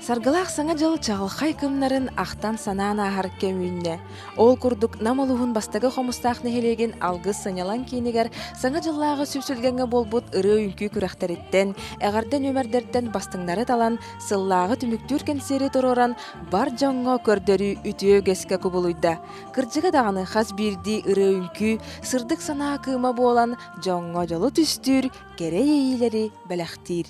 Саргалах саңа жыл чаҕылхай кыымнарын ахтан санаана ахар кемүйінне. Ол курдук намалуғын бастағы хомустақ нехелеген алгыс санялан кейінігер саңа жыллағы сүпсүлгенге болбут ыры үнкі күрәхтәриттен, әғардан өмәрдерден бастыңнары талан сыллағы түміктүр кәнсері тұроран бар жоңға көрдері үтіө геске күбылуйда. Кырджыға дағаны хас бирди ыры үнкі сырдық санаа кыыма болан жоңға жолу түстүр кэрэ-эйгэлери бәләхтир.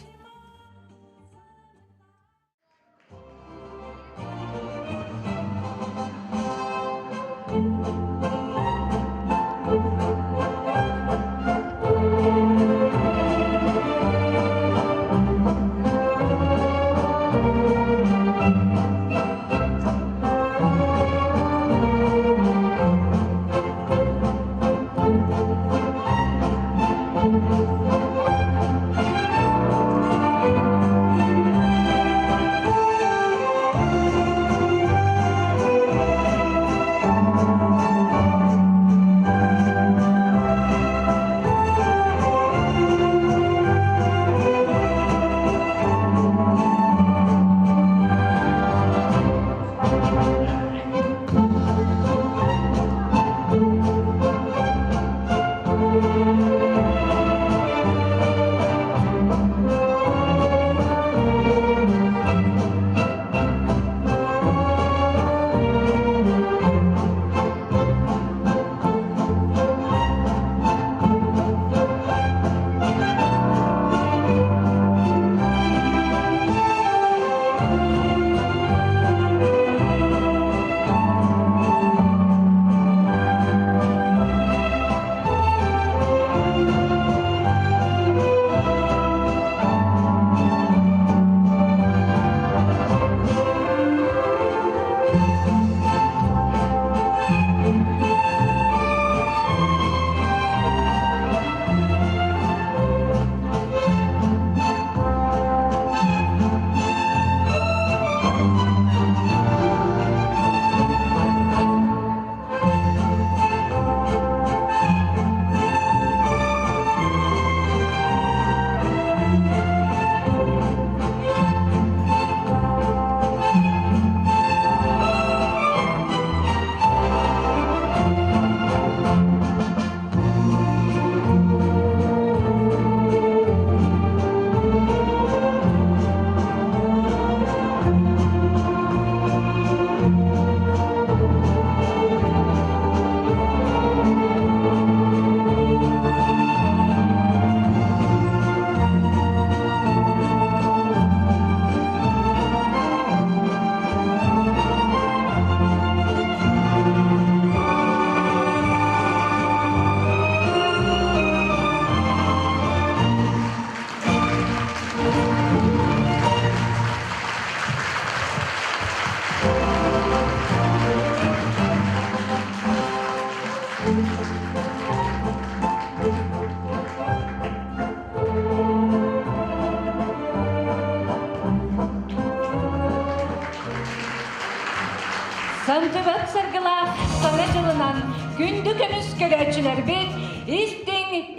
Сантыбат саргылах саңа жылынан күнді көміс көрәтшілер бет,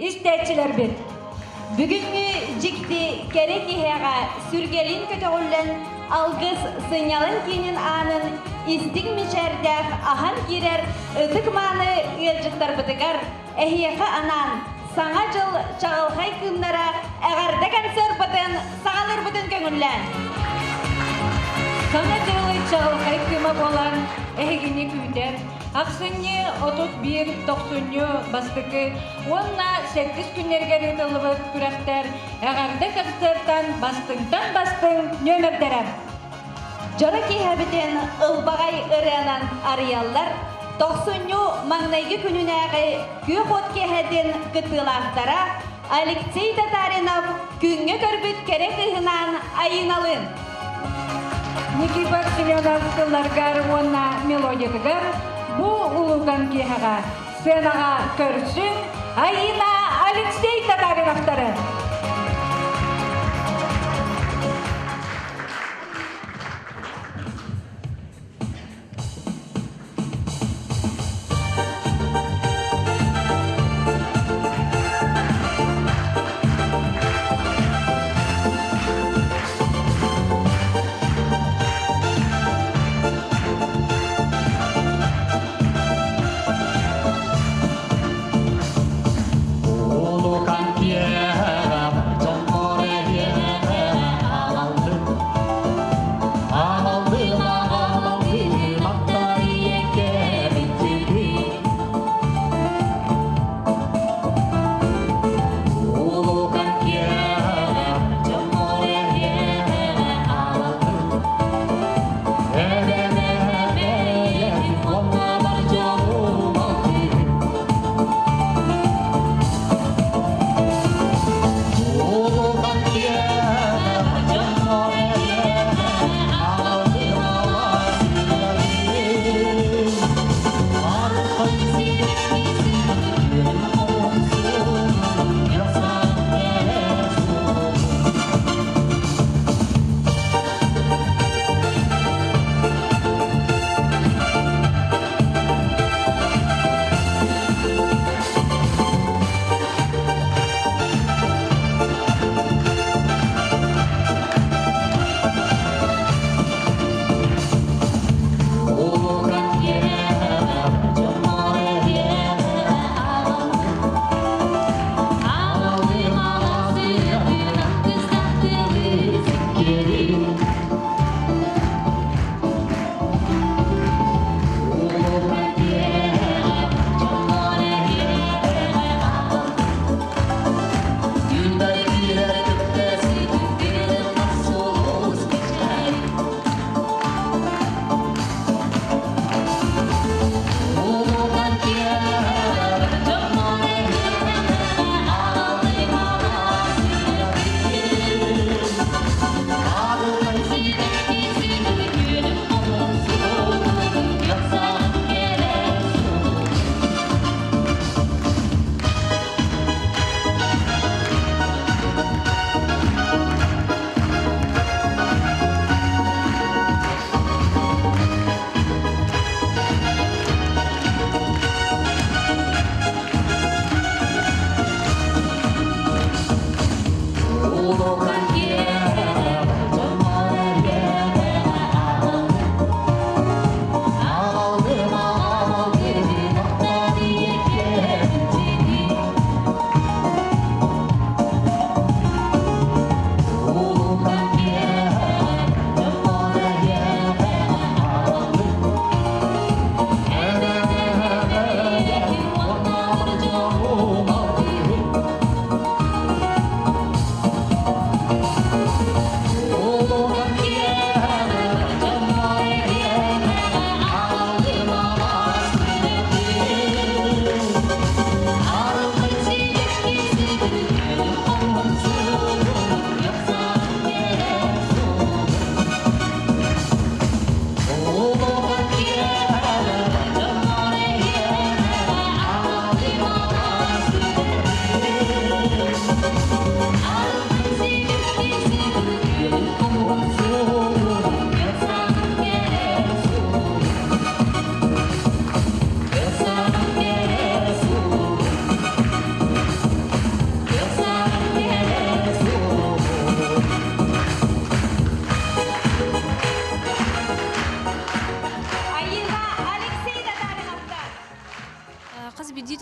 истәтшілер бет. Бүгінгі жікті кәрі-кейхеға сүргелін көтіғылын алғыз сыңялын кейінін анын истік мешәрдәқ ахан керер ұтық маны ұйылжықтар бұтығар әхияқы анан саңа жыл чаҕылхай кыымнара әғарды концерт бұтын сағалыр бұтын көңіллән. Саңа жылы чаҕылхай кыыма болан әхегіне күйтер, ақсыны 31-90 бастықы, онна 8 күннерге ретылыбыт күрәқтер, әғарды концерттан бастың нөмірдерім. Жора кейхәбітен ұлбағай ұрянан арыялар, 90 маңнайғы күнінәғі көк от кейхәден күтілақтара, Алексей Татаринов күнге көрбіт керек ұғынан айыналын. Никипак Семеновскаларгар онна мелодиятыгар бу улуган кейхаға сценаға көрсін айына Алексей Татариновтары.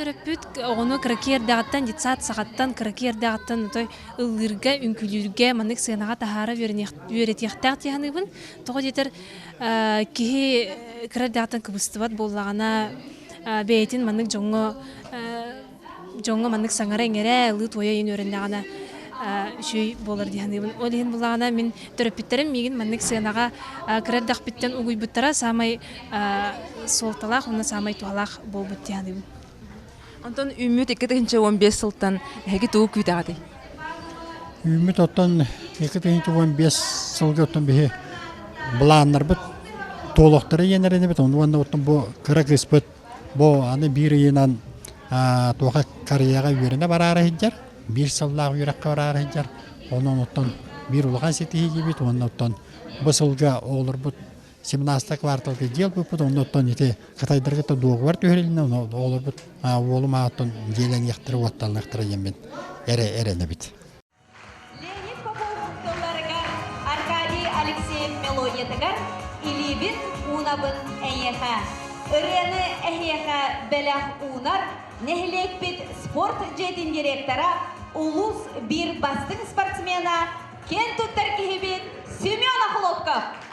төрөппүт ону кракердагаттан дитсат сагаттан кракердагаттан той ыллырга үнкүлүргө манык сыянага тахара үйрөтияктак тияныбын того детер кихи кракердагаттан кыбыстыбат боллагана бейтин манык жоңго манык саңара эңере ылы тоя ен өрөндагана шүй болар дияныбын олин булагана мен төрөппүттерим мигин манык сыянага кракердакпиттен угуйбуттара самай солталах уна самай туалах болбут дияныбын. Онтон үмүт 2015 сылтан хэги туу күйтагады. Үмүт оттон 2015 сылгы оттон бихи булааннар бит толоктары енерени бит онда оттон бу кыракыс бит бу аны бир йынан тока Кореяга үйрөне барары хиджар бир сыллак үйрөккө барары хиджар онон оттон бир улган сети бит онда оттон бу сылга олор бут 17 кварталга дьыл бут онда оттон ите кытайдырга да договор төһөрүлүнө олор бут олума оттон желен яктырып отталыктыр емен эрене бит. Леонид Попов долларыгар Аркадий Алексеев мелодиятыгар илибин унабын эйеха. Өрені эйеха белях унар нехлекпит спорт жетин директора улус бир бастың спортсмена кен туттар кихибит Семен Охлопков.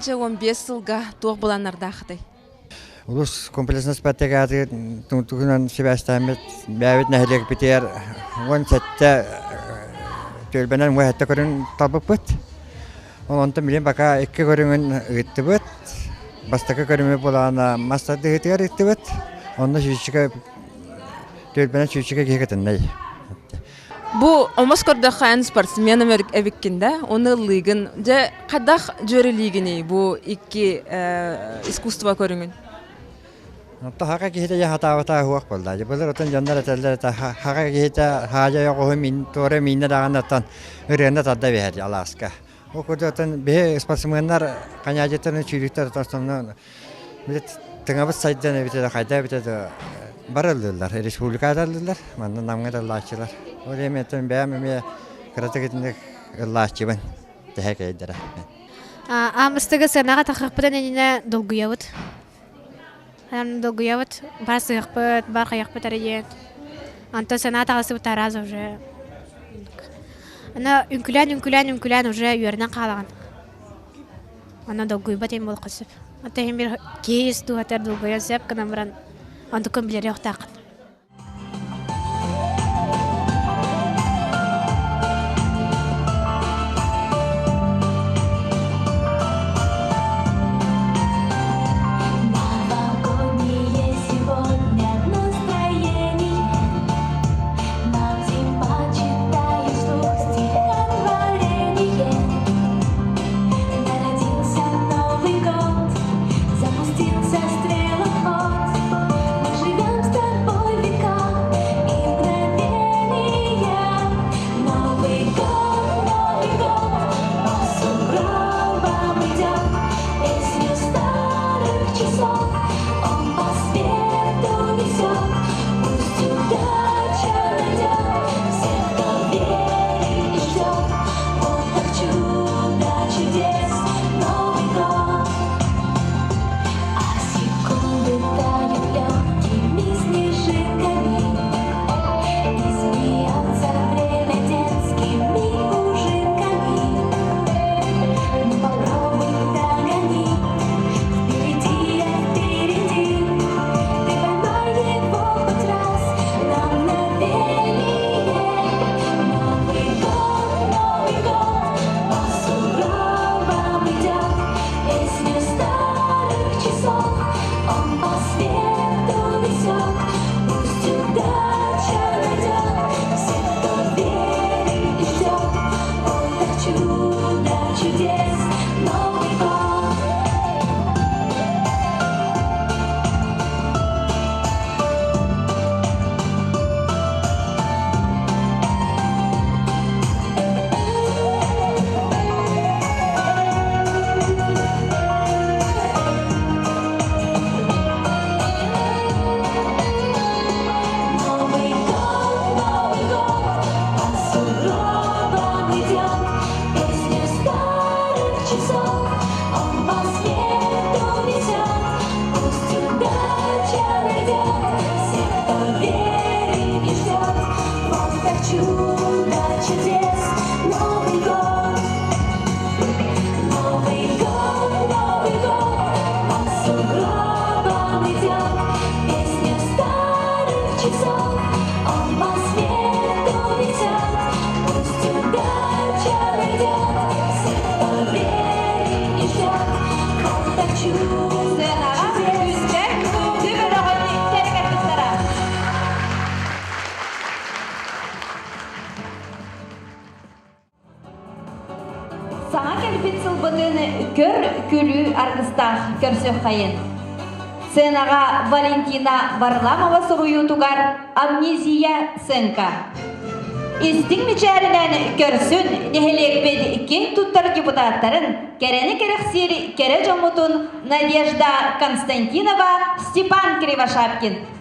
15 сылга туох буланнардахтай. Улус комплексный спектакль тунтугунан себастамет бәвит нәһилек битер он сәттә төлбәнән вәһәттә көрен табып. Онтан билен бака ике көрүнгөн ыттыбыт. Бастакы көрүмө булана мастады ыттыр ыттыбыт. Онда жүчүгө төлбәнән жүчүгө кегетеннәй. Бу омоскорда хан спортсмен Америк эвиккинде, оны лыгын же кадах жөрелигини бу икки искусство көрүнгөн. Та хага кихите я хатавата хуак болда. Булар отан жандар теллер та хага кихите хажа яго мин торе минне дагандатан ырында тадда бер Аласка. О кодотан бе спортсменнар каняжетен чүрүктөр тастамна бит тыңабыз сайдан битер кайда битер барылдылар республикадалар мандан намгада лачылар. Олеметтен бәмеме кратагетинде лачыбын тәһәкәйдәр. Амстыгы сынага тахыппыдан энине долгуябыт. Долгуябыт, бар сыйыкпыт, бар каяқпыт арыйет. Анто сына тағысып тараз уже. Ана үнкүлән уже үйерінен қалаған. Ана долгуябыт ем бол қысып. Ата ем бір кейс туғатар долгуябыт сәп кінам біран анты күн білері оқтақын. Саҥа кэлбит сылбытын көр күлүү аргыстах көрсөккайын. Сценага Валентина Варламова соруютугар амнезия сценка. Истиң мичәрінен көрсүн нехелекпед кең туттар депутаттарын кәрәні кәрәксел кәрә жомутун Надежда Константинова, Степан Кривошапкин.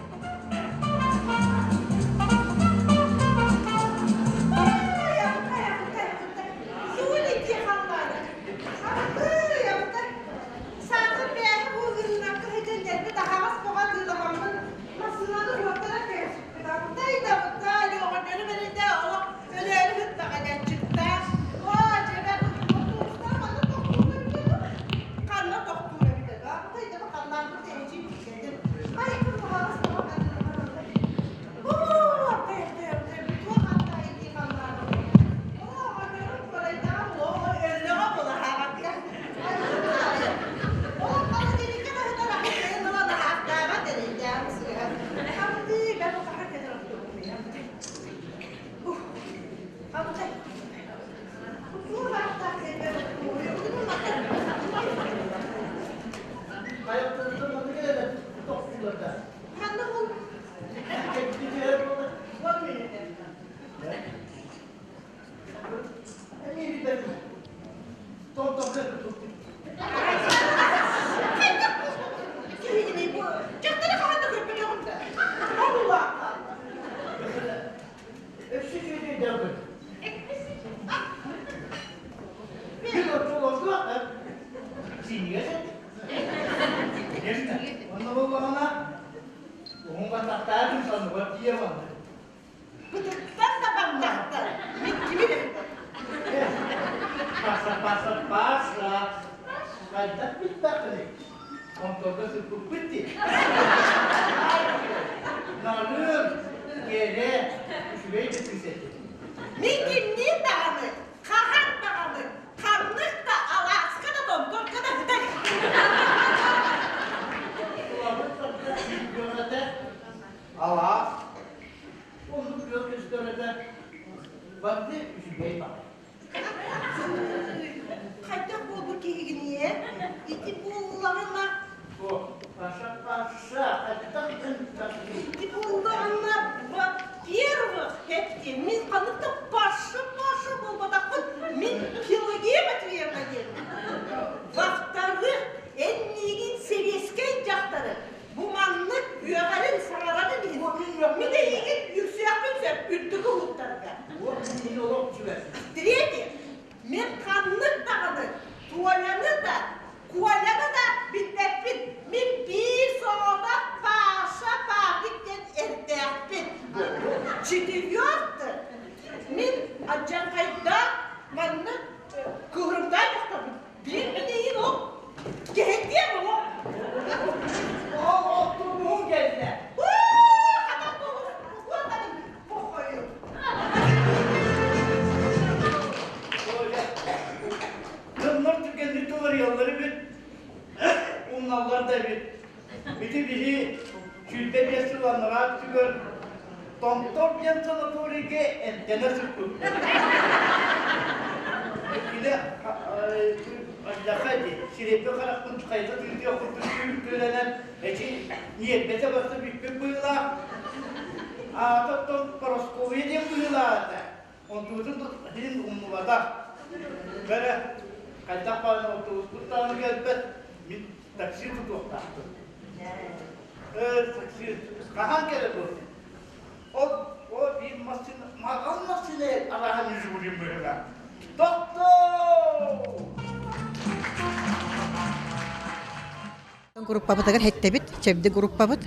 Gruppa batagar hettebit, çevde gruppa bat.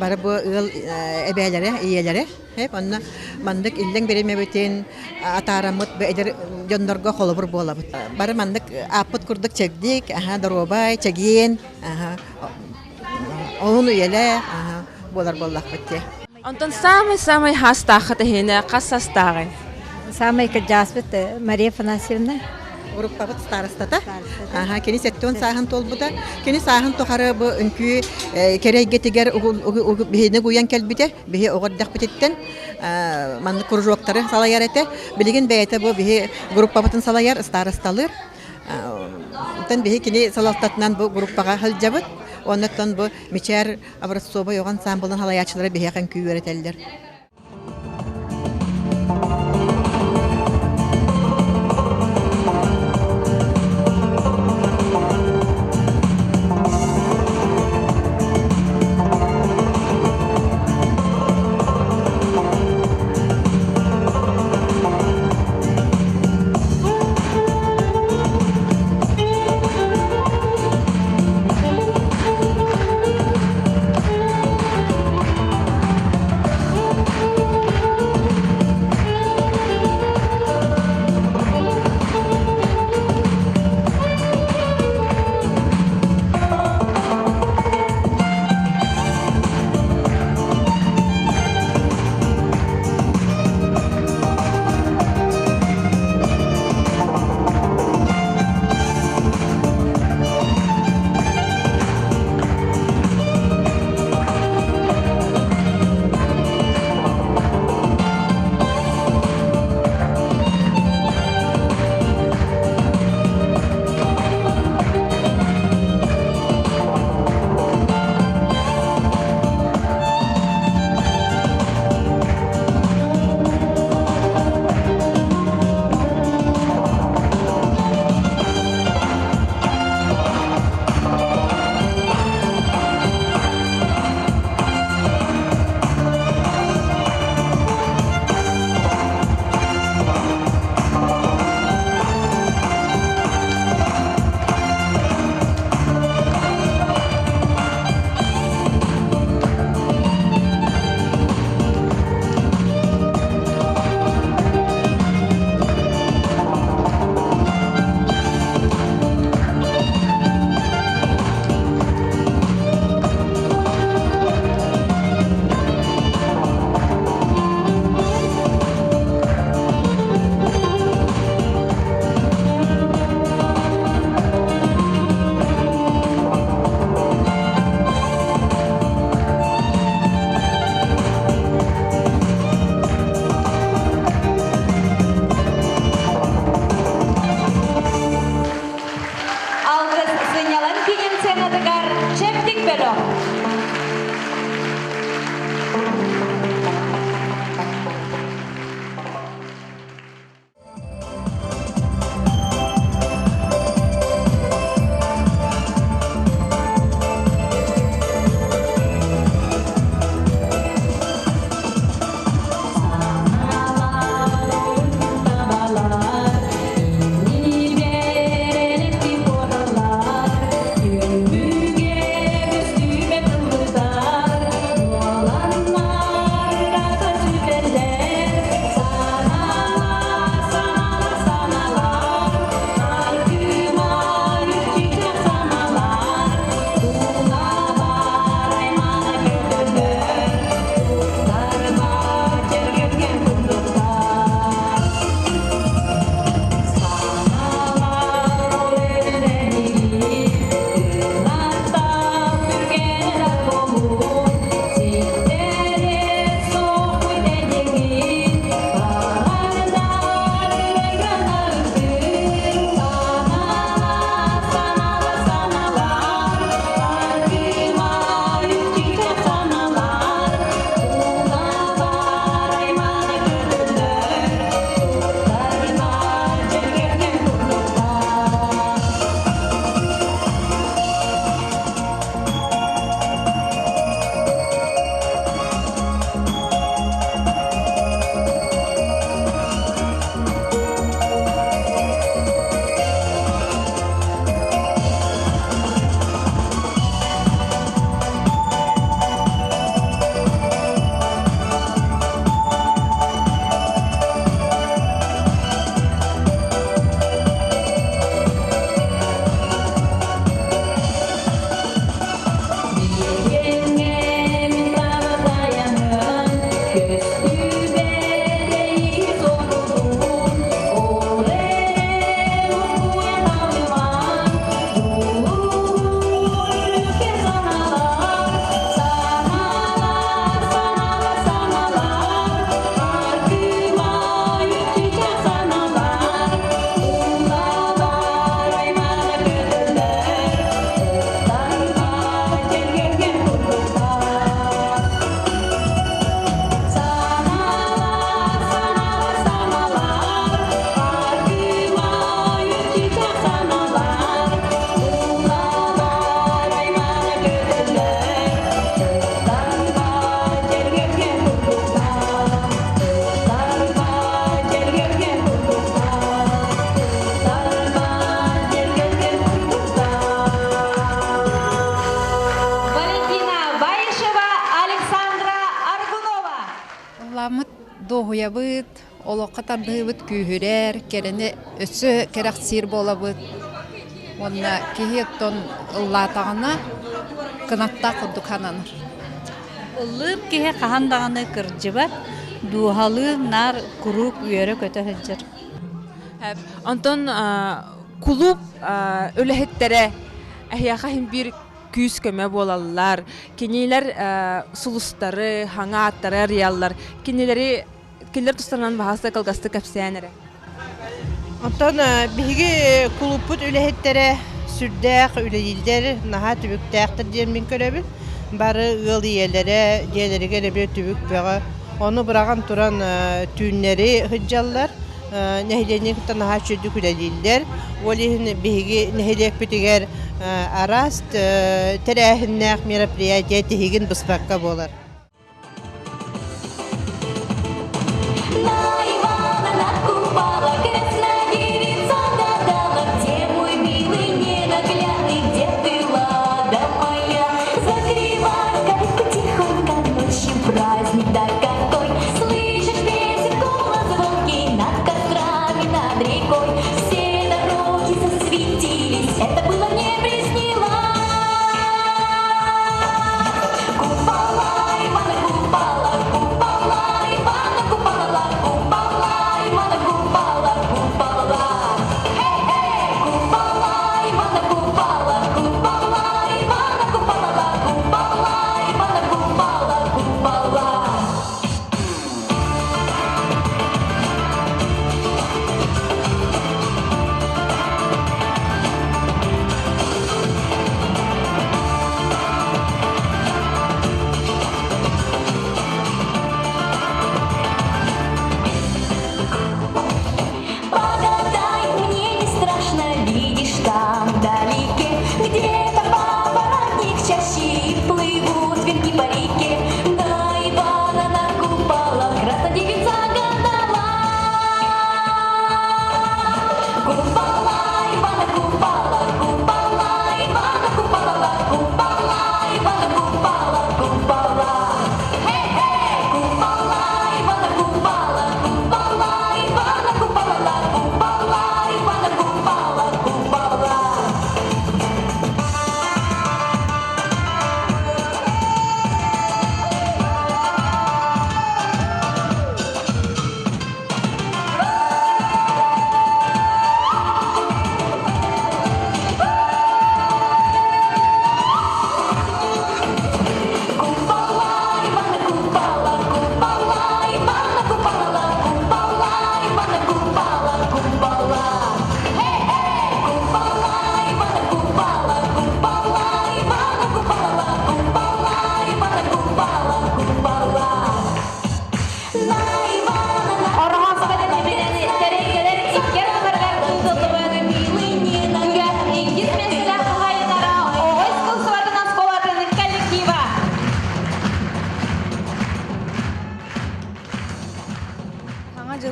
Bara bu ıl ebelere, iyelere hep onna mandık illen beremebetin ataramut be eder jondorgo holobur bolabut. Bara mandık apıt kurduk çekdik, aha darobay, çegiyen, aha onu yele, aha bolar bollak bitti. Онтон самый хастахата хене кассастагы. Самая каджаспет Мария Афанасьевна. Групpa bat starostata. Aha keni setton sahan tolbuda. Keni sahan tohara bu ünkü kэрэ-эйгэ tiger bihine guyan kelbite, bihi oğurdak bititten manlı kurujokları salayar ete. Bilgin beyete bu bihi gruppa batın salayar starostalır. Ondan bihi keni salastatnan bu gruppaga haljabat. Ondan bu miçer abrasoba yoğan sambolun halayaçları bihi kan küy öğreteller. Саамыт доғуябыт, олоққа тардығыбыт күйірер, керені өсі керақсир болабыт. Онна кеге оттон ыллатағына кынатта құрдық хананыр. Улып кеге қағандағаны кыржыба, дуғалы нар күріп үйері көті хүджір. Онтон клуб өләһеттәре әхияқа хим бир күз көмө болалар. Кенелер сулустары, хаңа аттары арияллар. Кенелери келер тустарынан баһасы калгасты капсиянере. Онтон биһиги клубпут үлэһеттере сүрдээх үлэлилдер наһа түбүктээхтер диэн мин көрөбүт. Бары ыл иелере, диэлериге ребе түбүк бэҕэ. Ону быраган туран түүннери хыджаллар. Нехиленик наһа чүдүк үлэлилдер. Олиһин биһиги нехилиэкпитигер араст терээхиннээх мероприятие тиһигин быспакка болар.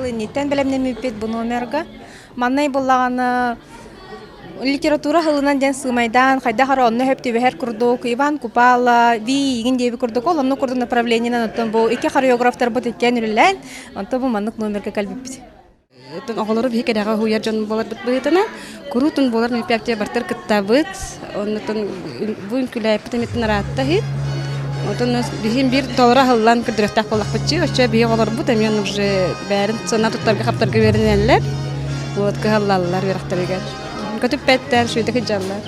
Ниттен белемне мипет бу номерга. Маннай буллаганы литература хылынан ден сымайдан хайда харонны хөптү бехер курдук Иван Купала ви иген деби курдук ол онны курдук направлениянан оттон бу iki хореографтар бут эткен үлелен онто бу маннык номерге калбиппит. Тон оголору бихи кедага хуяр жон болар бытына курутун болар мипепте бартыр кыттабыт оннотон бу күләпетемет наратта хит. Онтон бихим бир толра хыллан күрдүрөктак болакпытчы очо бии олар бу темен уже бәрин сына туттарга хаптарга беренелер. Вот каллаллар ярактырыгар. Көтүп петтер шуйдагы жаллар.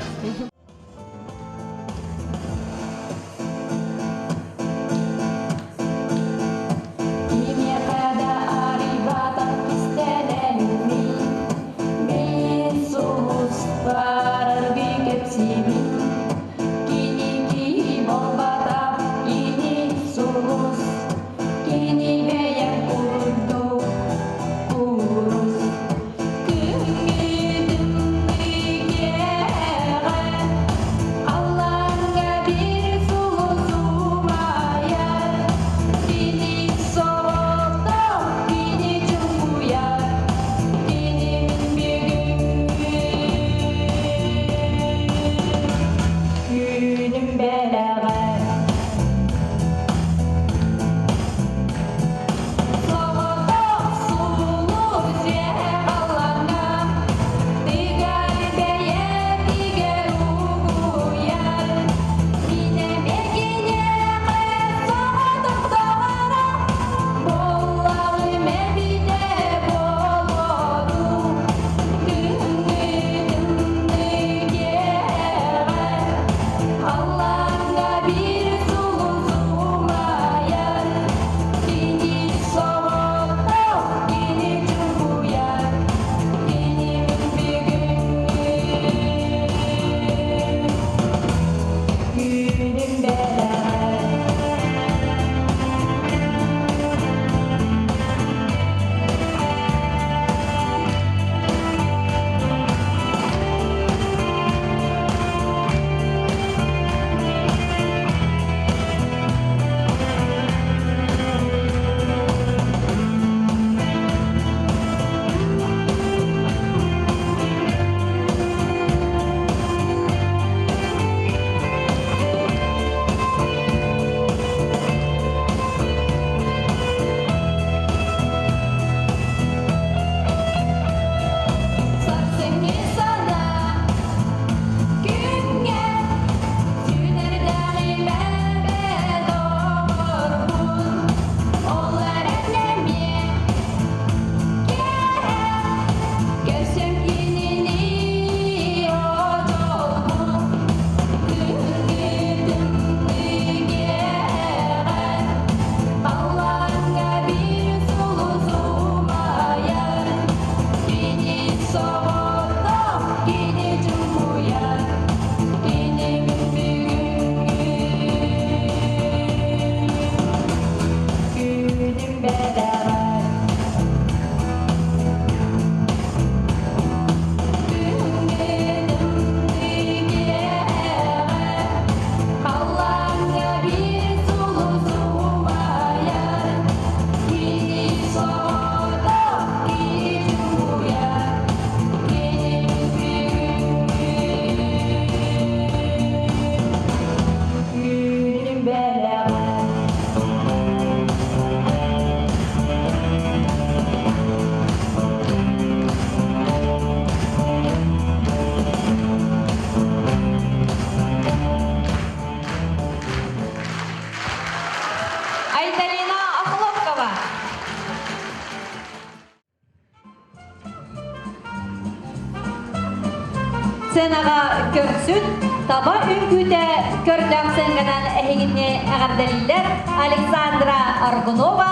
сценаға көрсүт, таба үңкүтә көрдәк сәнгәнән әһигенне әгәрдәлиләр Александра Аргунова,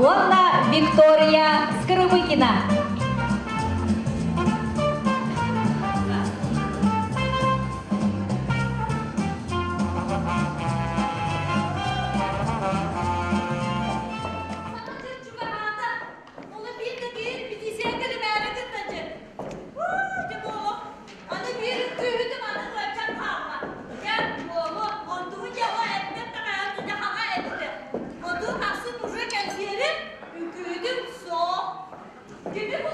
Уанна Виктория Скрыбыкина. Give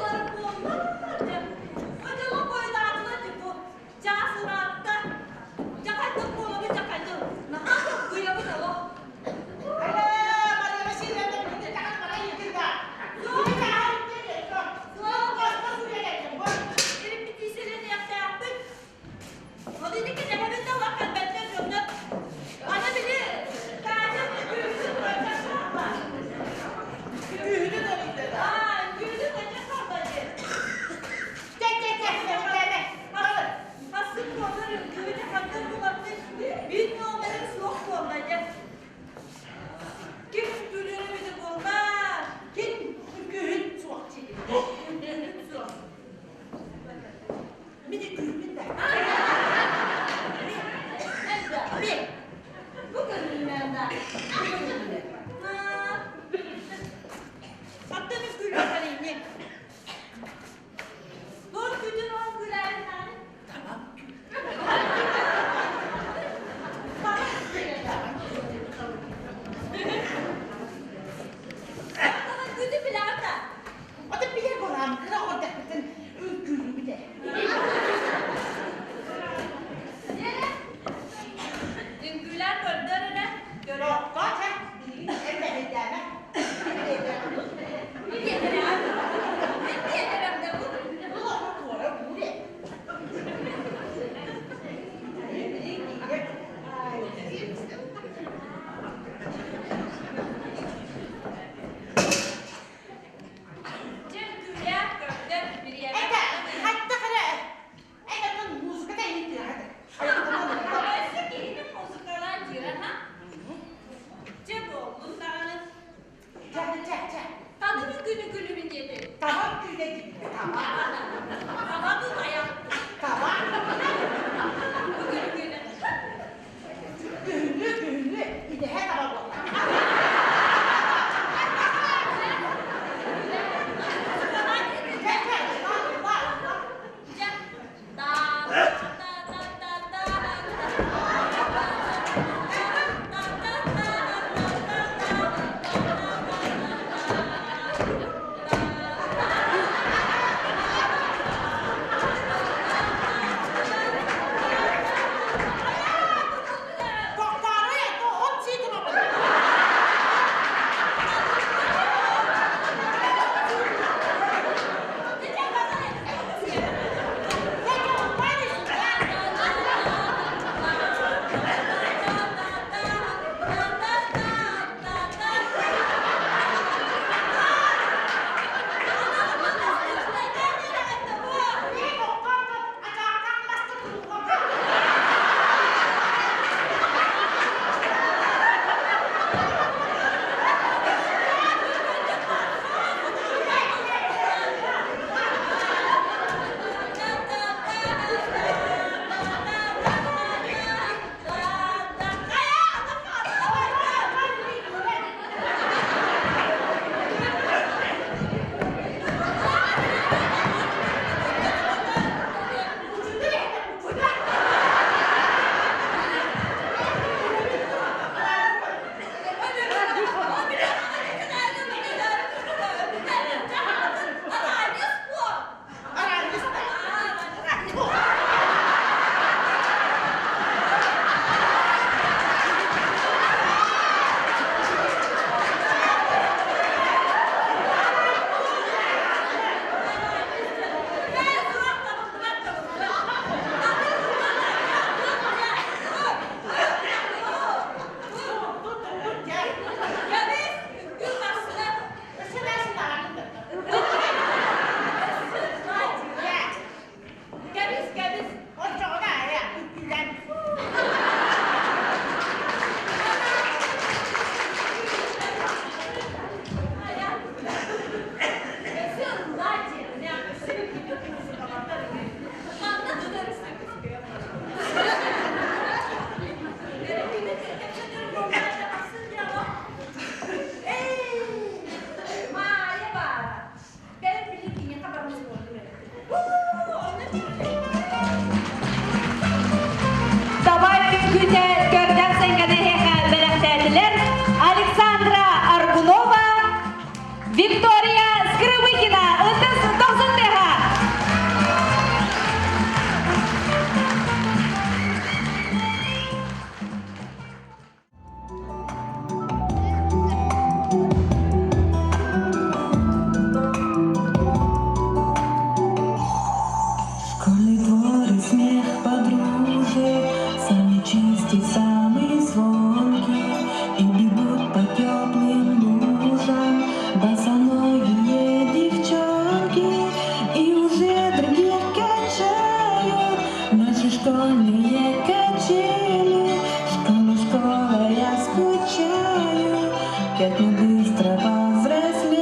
как мы быстро повзрослели.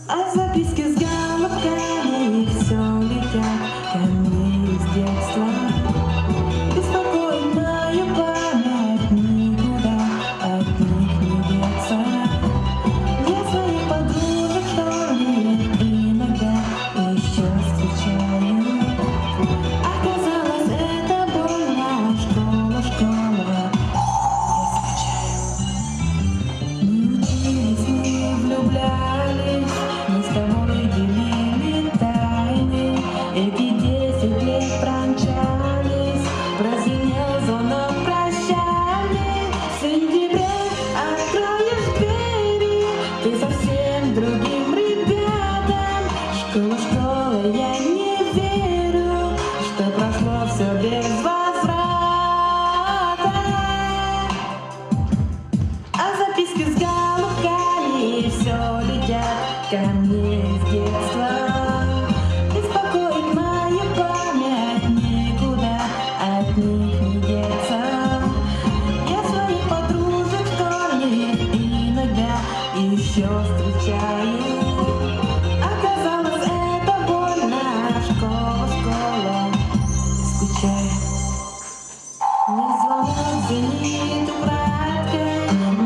А записки с галочками все летят ко мне из детства. Беспокоит мою память, никуда от них не деться. Я своих подружек, что ли, иногда еще встречаю. Оказалось, это больно, школа, школа. Не учились, мы влюблялись, мы с тобой делили тайны. Эти 10 лет промчались, прозвенел звонок прощальный. В сентябре откроешь двери, ты совсем другим ребятам. Школа, школа, я не верю, что прошло все без возврата. А записки с голубками все летят ко мне с детства. Беспокоит мою память, никуда от них не деться. Я своих подружек школьных иногда еще встречаю. Оказалось, это больно, школа, школа, скучаю. Мне звонок звенит украдкой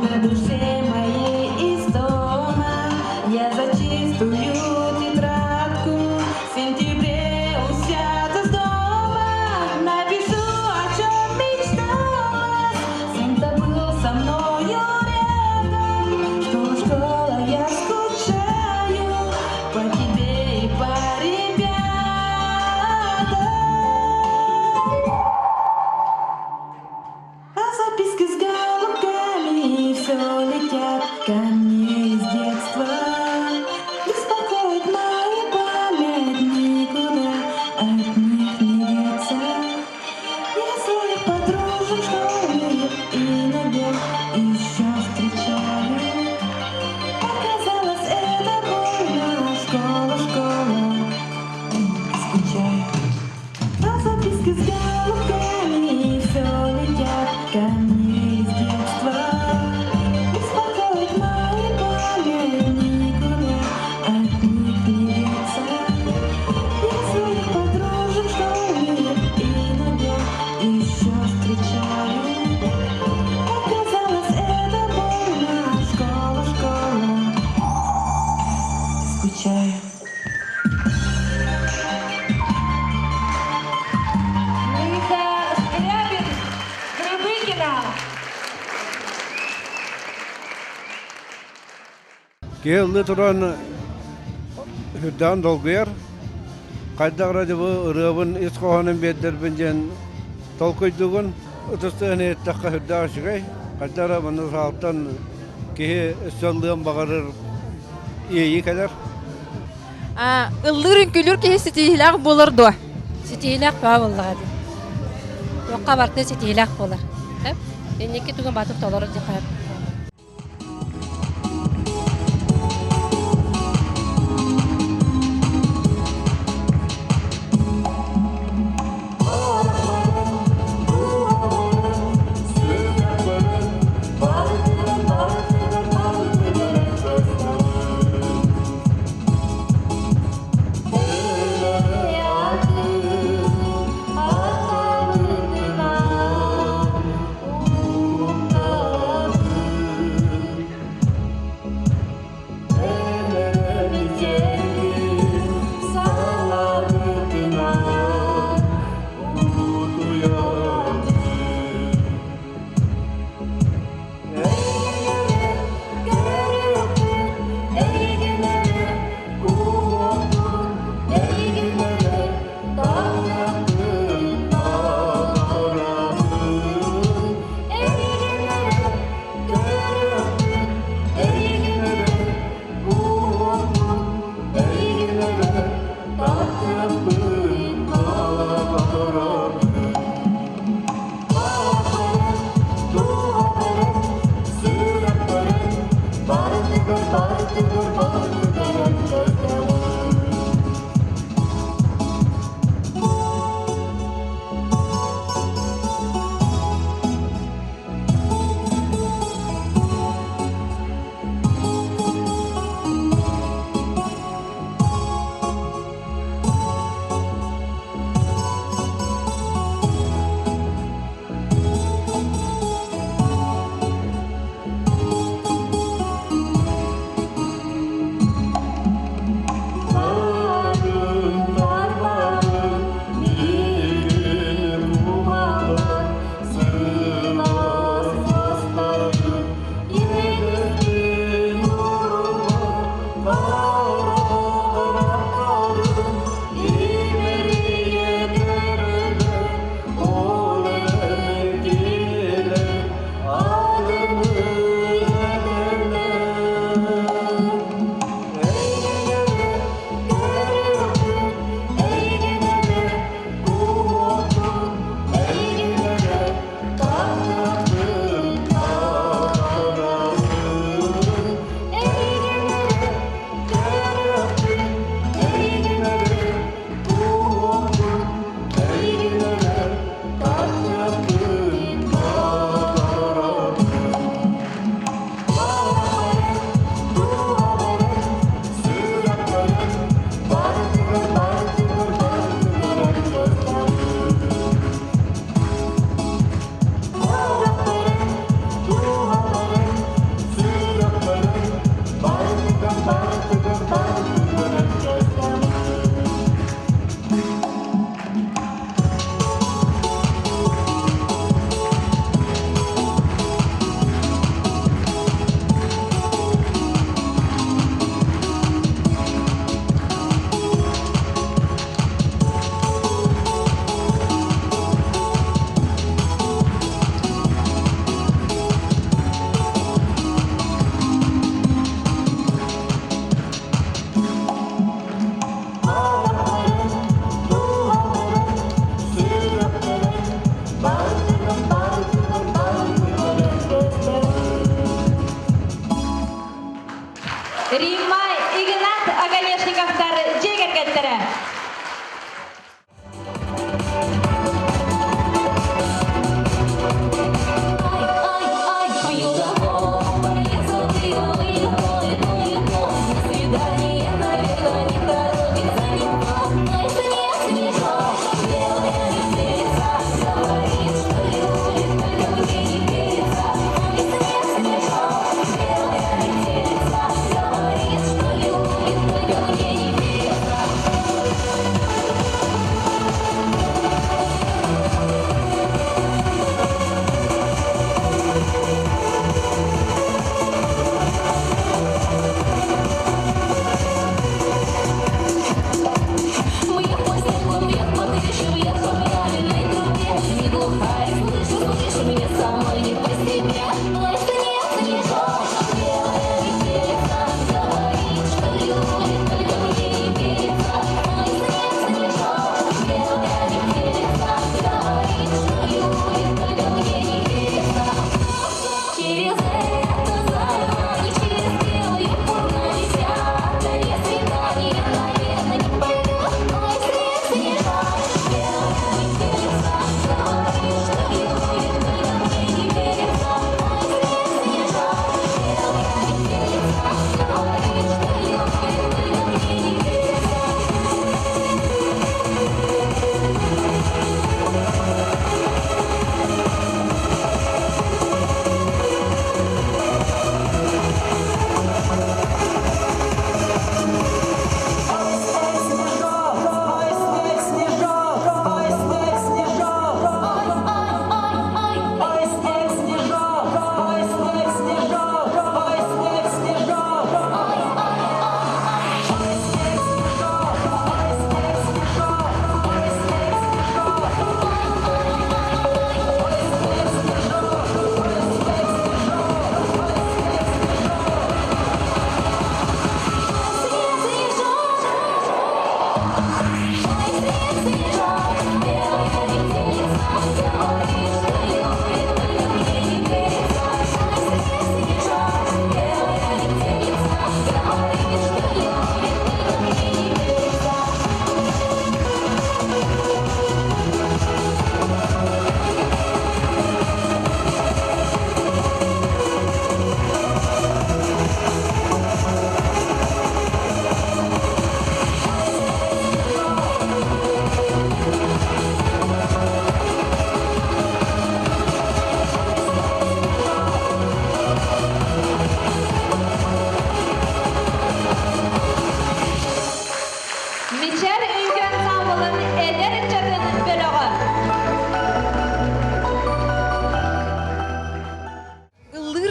на душе моей из дома. Я зачистую тетрадку, в сентябре усяду с дома. Напишу, о чем мечтала, с кем ты был со мною рядом. Школа, школа, я скучаю по тебе и по ребятам. А записки с голубками все летят ко мне из детства. Беспокоит мою память, никуда от них не деться. Я своих подружек школьных иногда еще встречаю. Оказалось, это больно, школа, школа, скучаю. А записки с голубками все летят ко мне из детства. Беспокоит мою память, никуда от них не деться. Я своих подружек школьных иногда еще встречаю. Оказалось, это больно, школа, школа, скучаю. Лиза Скрябин, Крыбыкина. Келді тұран хүддан долгuyar. Қайдағыра дебі ұрығын исқоғанын беддербін жен толкойдығын ұтыстығын еттаққа хүддағы шығай. Қайдағыра мұны сағыптан кеге үстелдіғын бағарыр ейі кәдер. Ыллыр үнкүлүр кеһи ситиһилаах болордо. Ситиилак баа боллаҕа. Тоққа барты ситиилак болар. Эннеки туган батып толору деп кайып. Thank you.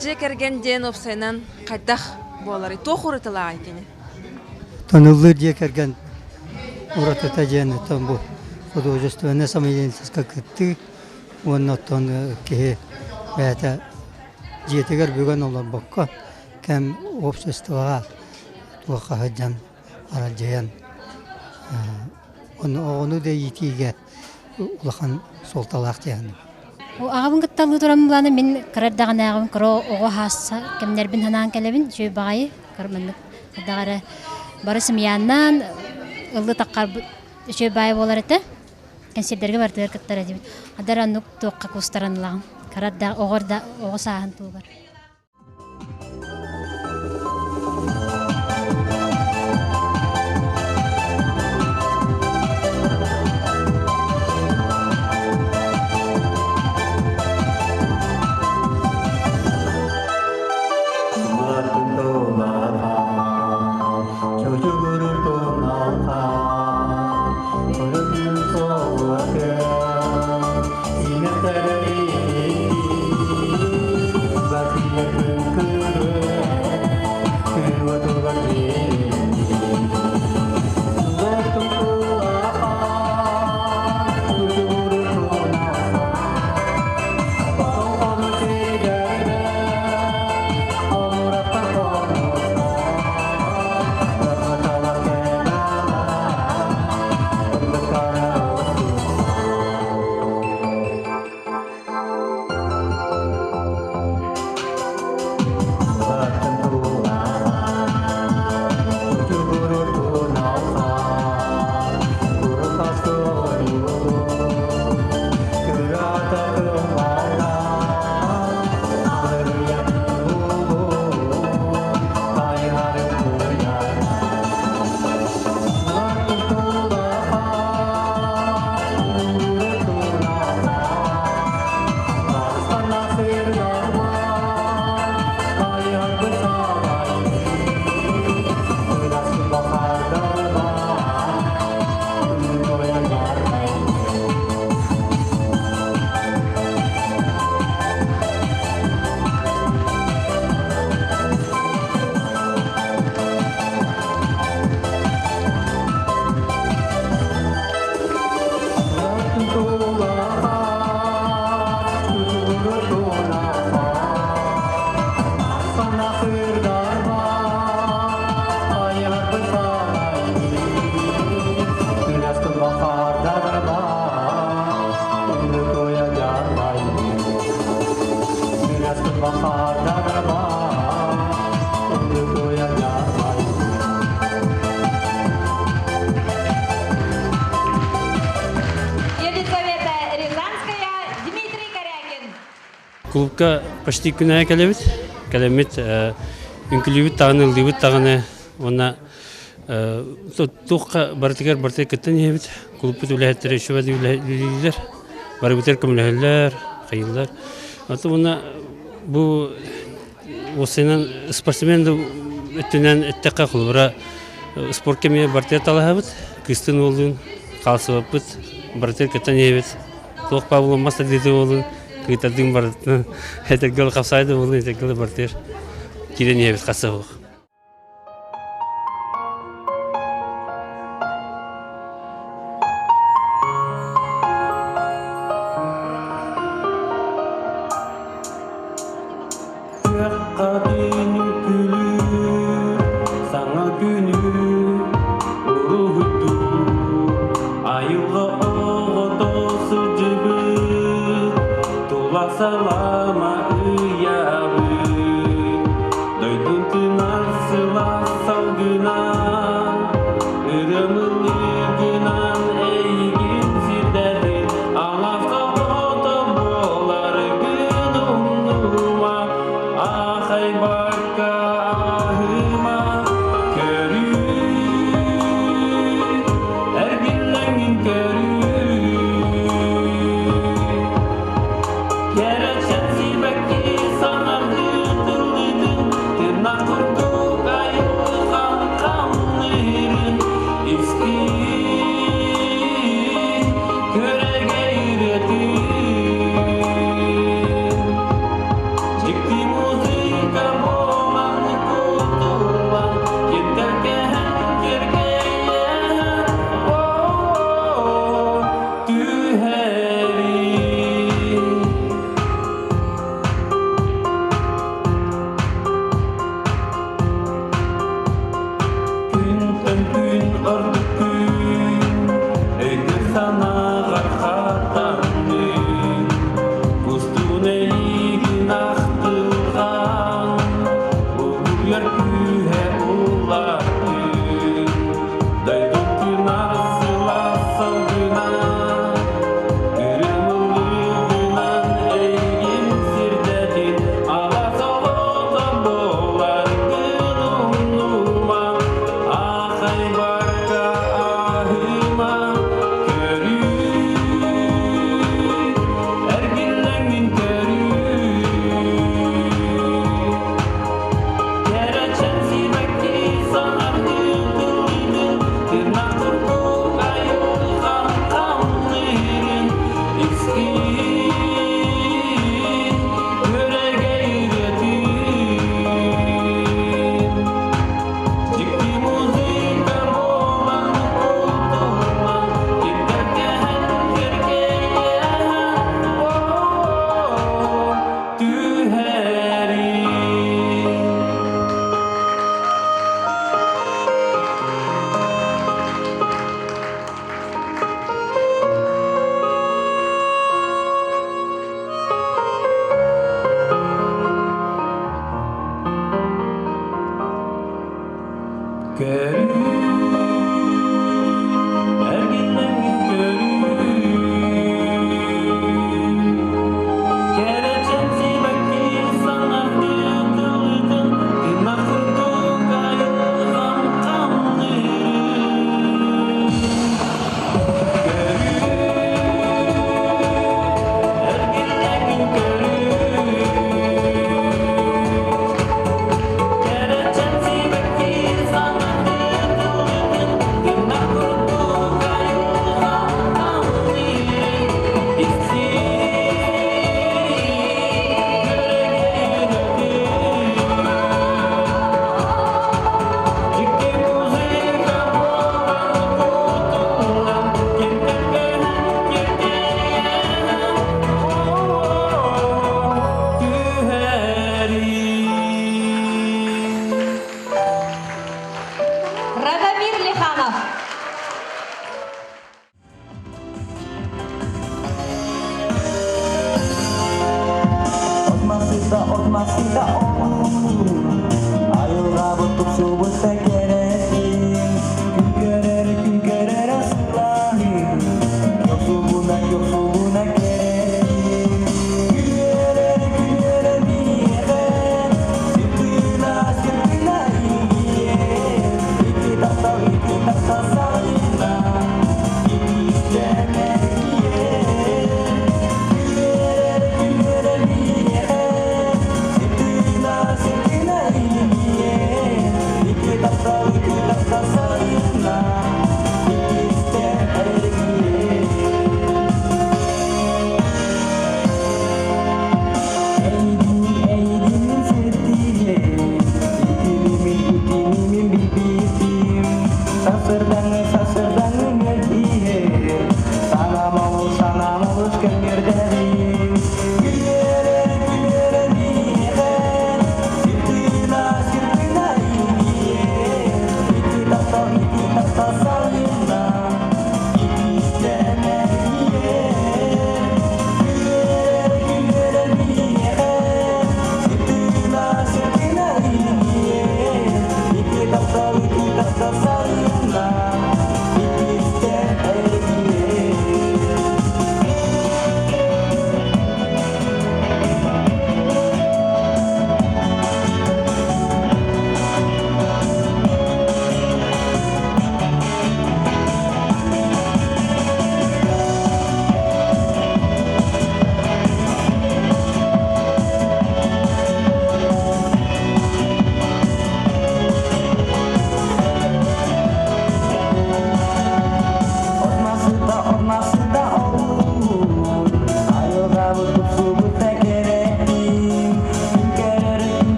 же керген ден опсайнан кайдах болары тохурытылаа экени. Тоныллы диye kergen уратата жен тон бу художественное самоидентическое кытты онно тон ке бата жетегер бүгөн олар бокка кем обществоға туака хаджан аралжаян onu da yitiге улахан солталак жан. Агабын кытталы турам буланы мен кырдаган агым кро ого хасса кемнер бин ханан келебин жөө багай кырмын кадагара барысым яннан ылды таккар жөө бай болар эте кенсердерге бардыр кыттара дибит адара нук токка кустаранлаган кырда огорда ого сахан тугар. Клубка почти күнәе келебит. Келемит үнкүлүбүт тагыны ылдыбыт тагыны она тухка бартыгар барты кеттен ебит. Клуббут үләһәттәре шөбәди үләһәләр. Бары битер көмләһәләр, кыйлар. Аты буна бу осенен спортсмен өттенән эттәкә кулбара спорт кеме барты талаһабыт. Кыстын олдун калсыбыт бартыр кеттен ебит. Тук павлом маста диде олдун. Kita tinggal itu gol kapsai itu boleh itu gol bertir kira ni habis kasih. otmasida olur. Ayılga butup subutta keresin. Gün görer asılahi. Yoksulluğuna keresin. Gün görer diye. Sırtına iyiye. İki takta salina. İki işlemekiye. Gün görer diye. Sırtına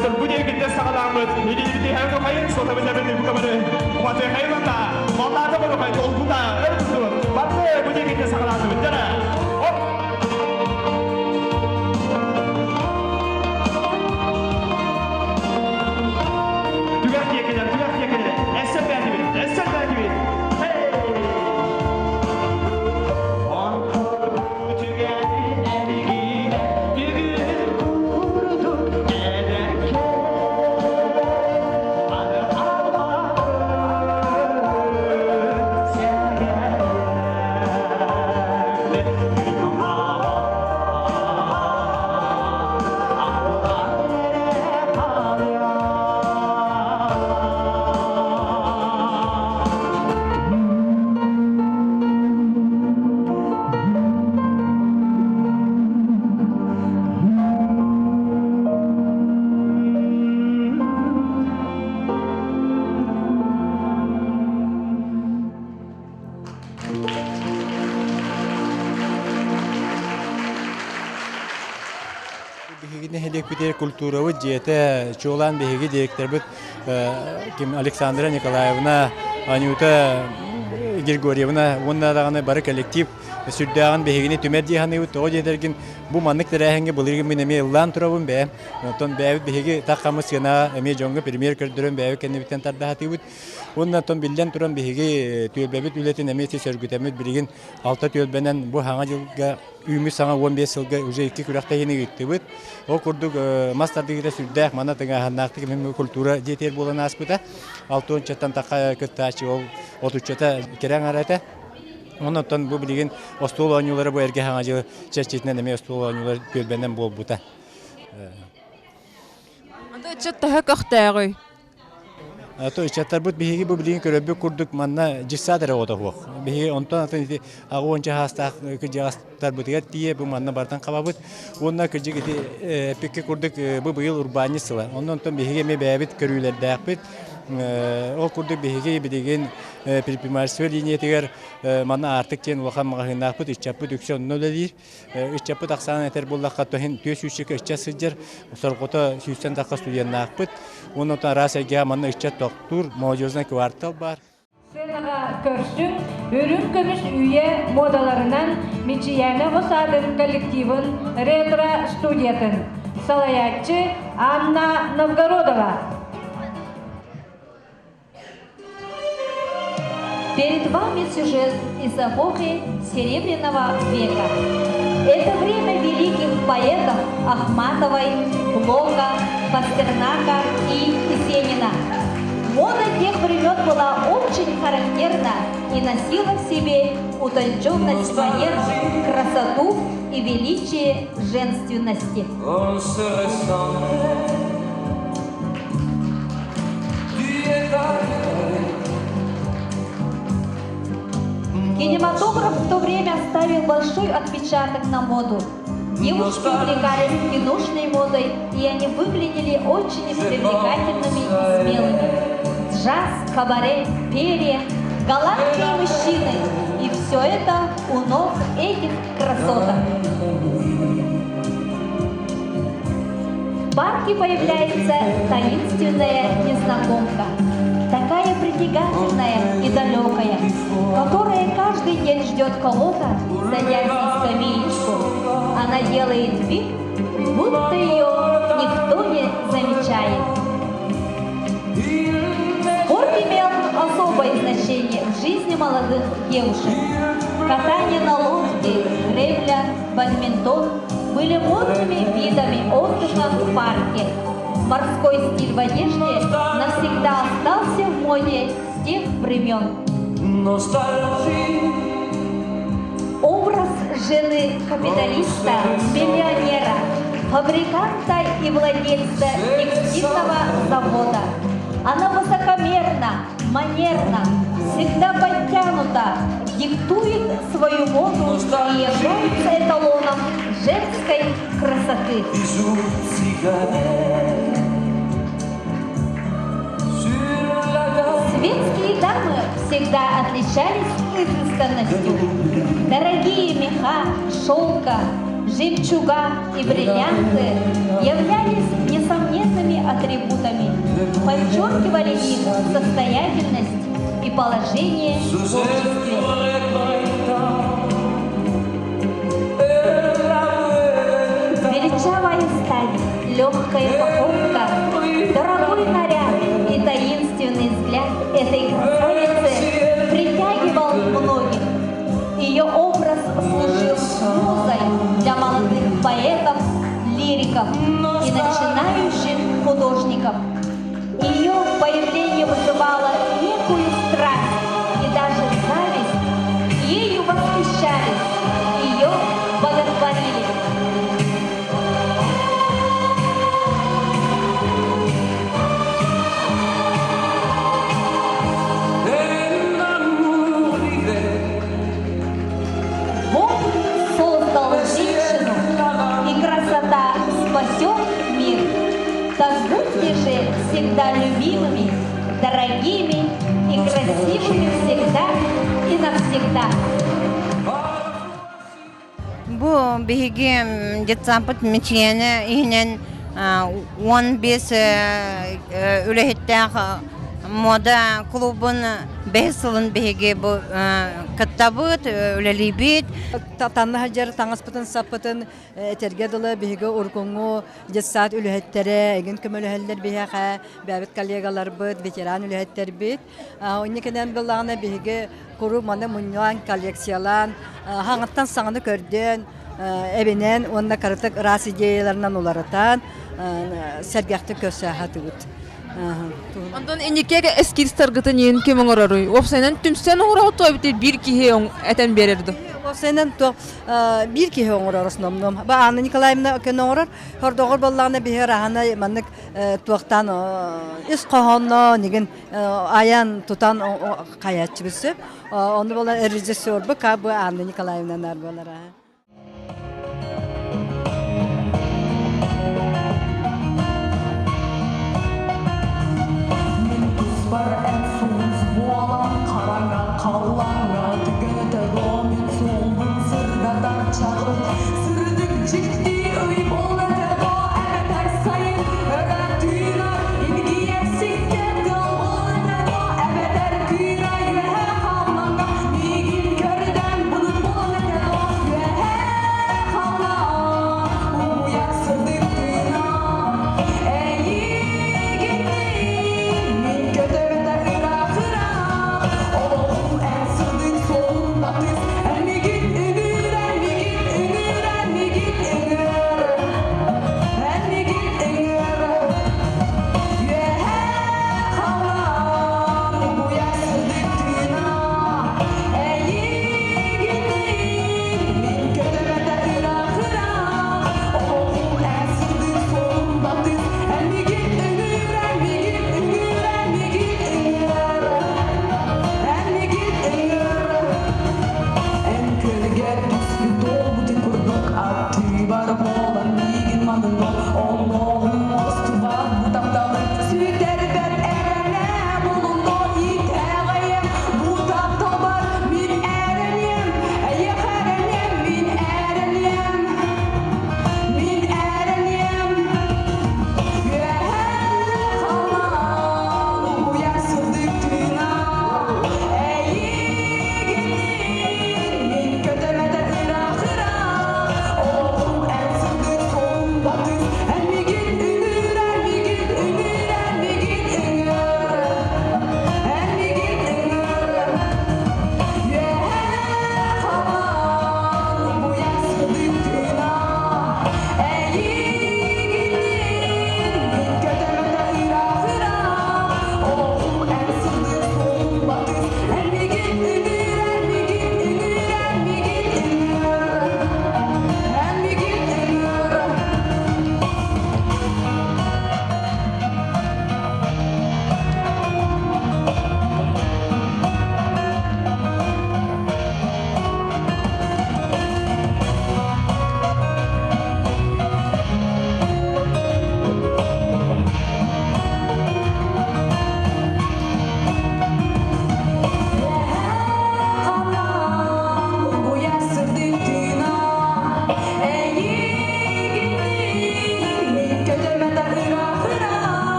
Уатыр бүдегінде сағаламыз, елейді әугі қайын соты білдерді бүкімірі. Уатыр қайванда, маллады бұны қайды олғуда өркізді. Барды бүдегінде сағаламыз бүндері. Tügət yekələr. Əsər bədi bir. Культуровый диета чолан беги директор бит Александра Николаевна, Анюта Григорьевна, онна даганы бары коллектив сүрдәгән бегене төмәр дигән ут одерген бу маннык тәрәһәнгә булырга минеме лан турабым бә. Тон бәвит беге такамыз гына эме җоңга премьер көрдөрәм бәвит кенне биттән тарда хатыбыт. Онна тон билдән турам беге төбәбит үләтен эме сәргүтәмет билген алта төбәнән бу хаңа җилгә үмү саңа 15 елга уже 2 күрәктә йене гиттебит. О курдук мастардыгы сүрдәк мана тәгә ханнакты мен культура җитер булган аспыта. 6 чаттан такка көттәчи ул 30 чата керәң арата. Оннан бу билген остол ойнулары бу эрге хаңа җылы чәчетнән эме остол ойнулар көлбәннән бул бута. Анда чаттаһа кахтагы. То чаттар бут биһиги бу билген көрөбү курдук манна җиссадыр ода хук. Биһи онтан аты агонча хаста кыҗастар бутыгар тие бу манна бартан кабабыт. Онна кыҗыгы пекке курдук бу быйыл урбанистла. Оннан тон биһиге ме бәбит көрүләр дәхбит. Ол курдук биһиге билген предпринимательство линиятегер мана артык тен улахан магазиннапыт иччапыт үксөннө дилир. Иччапыт аксан этер буллакка тохин төсүчүк иччасыжыр. Соргото сүйсен такка студияннапыт. Онотан расага мана иччат доктор молодежный квартал бар. Сценаға көрсүң, өрүн көмүс үйе модаларынан Мичияна Осадын коллективын ретро студиятын. Салаятчы Анна Новгородова. Перед вами сюжет из эпохи Серебряного века. Это время великих поэтов Ахматовой, Блока, Пастернака и Есенина. Мода тех времен была очень характерна и носила в себе утонченность манер, красоту и величие женственности. Кинематограф в то время оставил большой отпечаток на моду. Девушки увлекались киношной модой, и они выглядели очень привлекательными и смелыми. Джаз, кабаре, перья, галантные мужчины. И все это у ног этих красоток. В парке появляется таинственная незнакомка. Такая притягательная и далекая, которая каждый день ждет кого-то, садясь на скамеечку. Она делает вид, будто ее никто не замечает. Спорт имел особое значение в жизни молодых девушек. Катание на лодке, гребля, бадминтон были модными видами отдыха в парке. Морской стиль в одежде навсегда остался в моде с тех времен. Образ жены капиталиста, миллионера, фабриканта и владельца текстильного завода. Она высокомерна, манерна, всегда подтянута, диктует свою моду и является эталоном женской красоты. Светские дамы всегда отличались изысканностью. Дорогие меха, шелка, жемчуга и бриллианты являлись несомненными атрибутами, подчеркивали их состоятельность и положение в обществе. Величавая сталь, легкая походка, дорогой наряд и таинственный взгляд этой красавицы притягивал многих. Ее образ служил музой для молодых поэтов, лириков и начинающих художников. Ее появление вызывало некую страсть и даже зависть. Ею восхищались, ее боготворили. Бог создал женщину, и красота спасет мир. Так будьте же всегда любимыми, дорогими и красивыми всегда и навсегда. Bu bihi jetsampıt miçiyene ihnen 15 ülehittak moda klubun behsılın bihi bu kattabıt ülelibit. Tanna hajar tangaspıtın sapıtın tergedalı bihi urkungu jetsat ülehittere egin kömülüheller bihi ha babet kollegalar bit veteran ülehitler bit. Onnikenen bilağına bihi kuru mana munyan kolleksiyalan hangattan sağını kördün evinen onna karıtık ras ideyalarından olaratan sergahты kösahatı bit. Ondan enikege eskir sargıtın yen kemen oraruy. Opsaynan tümsen ora toybitir bir kihe on eten bererdi. Opsaynan to bir kihe on orarus nomnom. Ba Anna Nikolaevna ken orar. Hordogor ballağına bir rahana manık tuaqtan is qahonna nigen ayan tutan qayatçı bisi. Onu bolan rejissor bu ka bu Anna Nikolaevna nar bolara.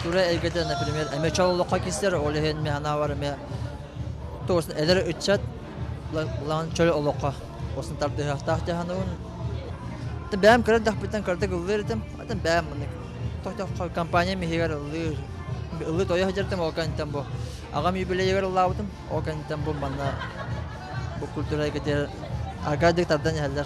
Кэрэ-эйгэдэ, например, чаҕылхай кистер олehen me hana var me тос элер үтчат лан чөл олоққа осын тарды хахтах жаһанун та бәм кыры дахпытан кырды гылдырдым атан бәм мыны тохтох компания мехигер ылы тоя хажартым окантам бу агам юбилейгер лаудым окантам бу манна бу культура гедер агадык тардан яллар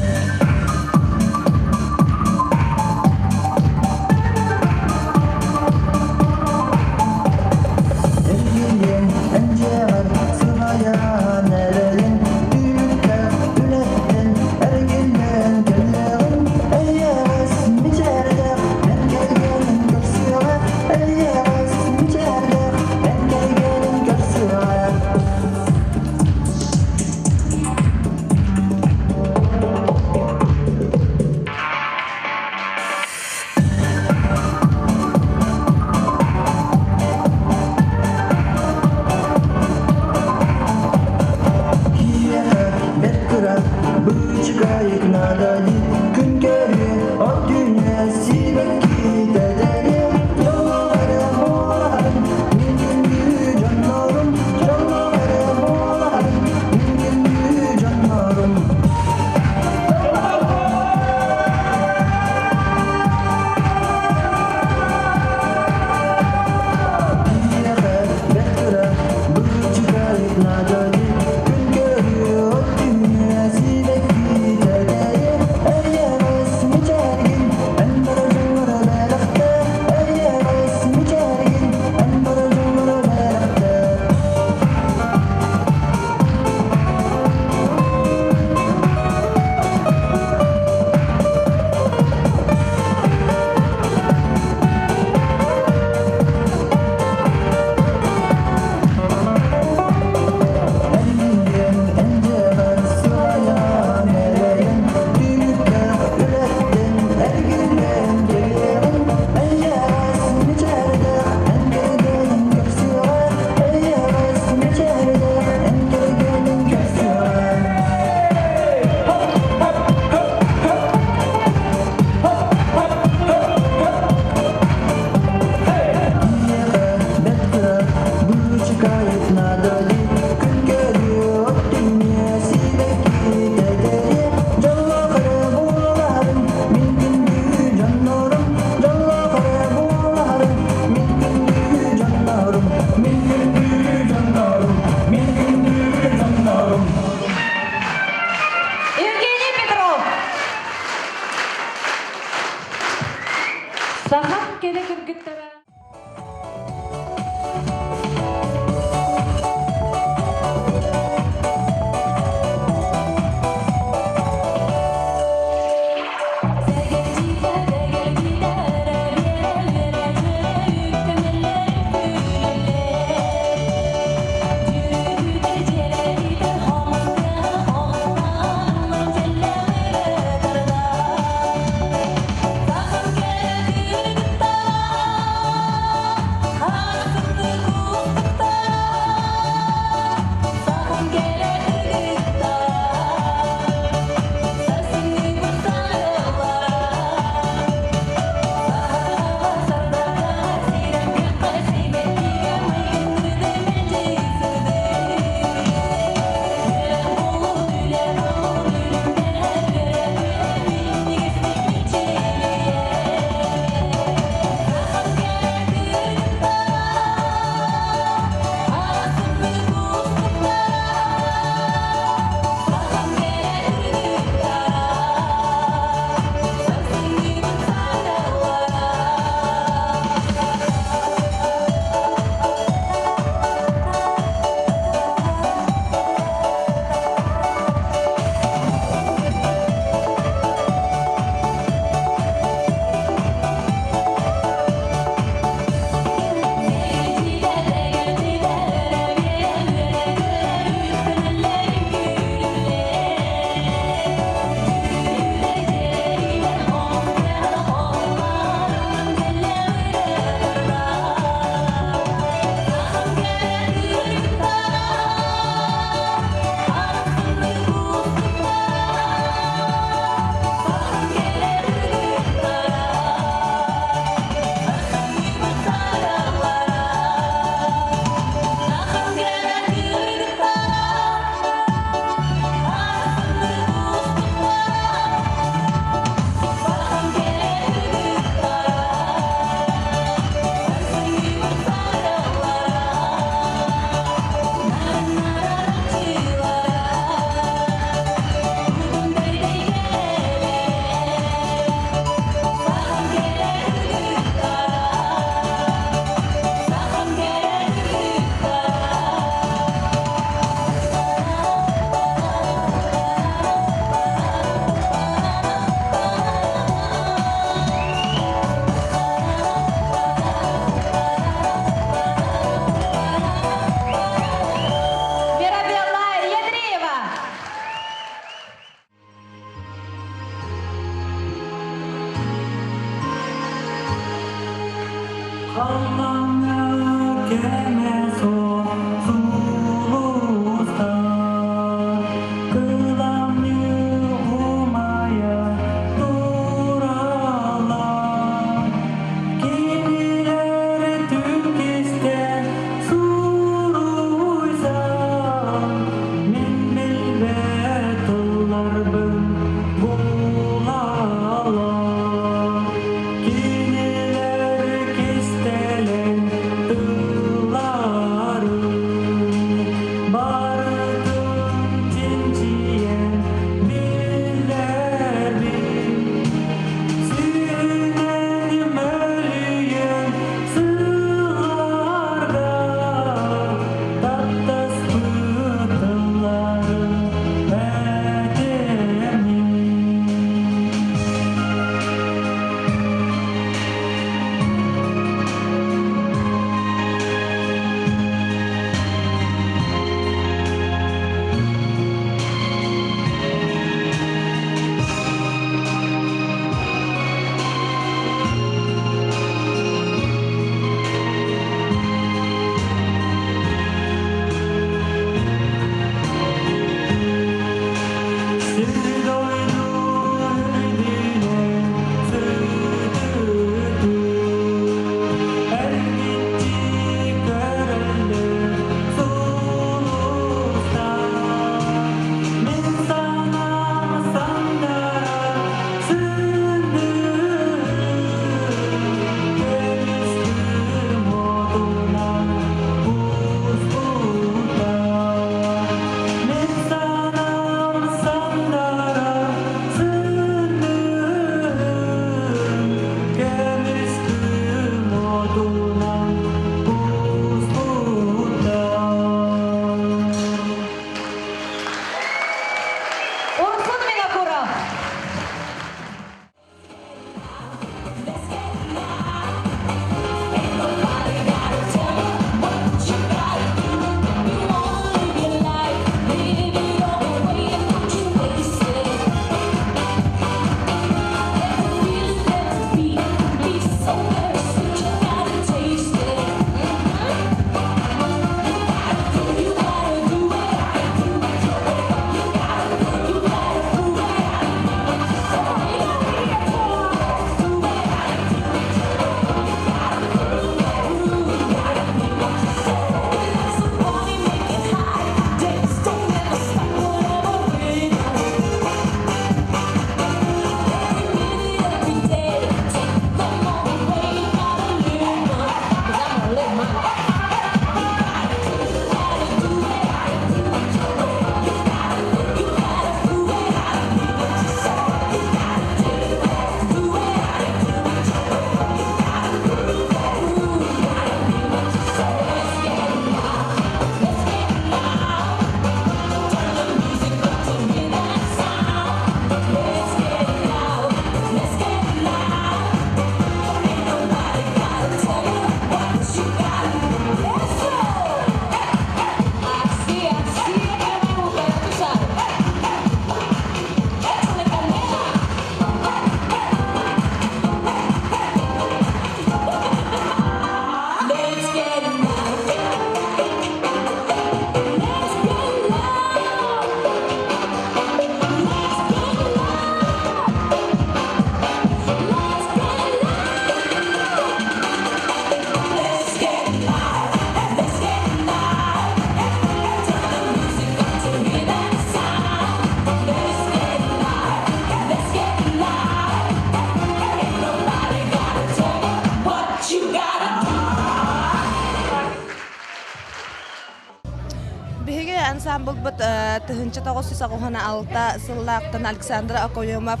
ансамбль бут тыгынча тогос сагохана алта сыллаактан Александр Акоемов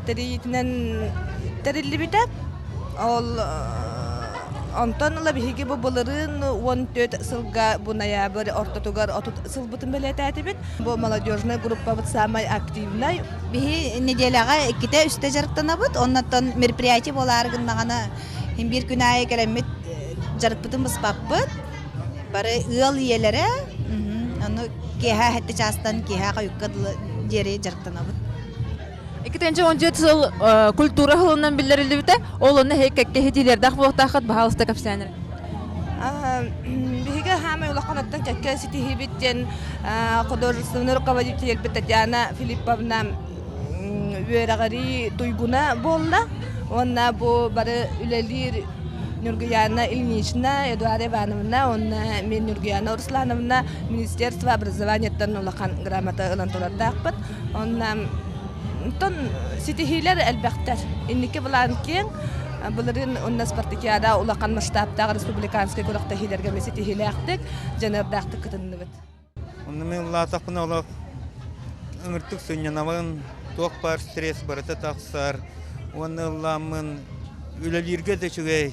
теритинен териллибитеп ол Антон ла биһиги бу булырын 14 сылга бу ноябрь ортотугар отут сылбытын белететибит. Бу молодежная группа бут самая активная. Биһи неделяга икките үстө жарыктанабыт. Оннан мероприятие боларыгыннагана бир күн ай келемит жарыктын быспаппыт. Бары ыл иелере аны кеха хетте частан кеха кайыккадылы жери жарыктанабыт. Икитенче 17 жыл культура хылынан билдирилди бите. Ол оны хеккекке хедилердах буктахат баалыста капсанер. Биһиге хама улаханаттан чакка ситихибиттен художественный руководитель Татьяна Филипповна Верагари Туйгуна болла. Онна бу бары үлелир Нургияна Ильинична, Эдуарда Ивановна, онна мен Нургияна Руслановна, Министерство образованиеттан улахан грамота ылантуратакпыт. Онна тон ситихилер элбектер. Иннике булан кең Буларын онна спартакиада улахан масштабтагы республиканский көрөктө хилерге меситихилектик, жанардактык кытыныбыт. Онна мен улатакпына улак ыңыртык сөннянабын, ток бар, стресс бар, тақсар. Онна уламын үлелерге де чүгей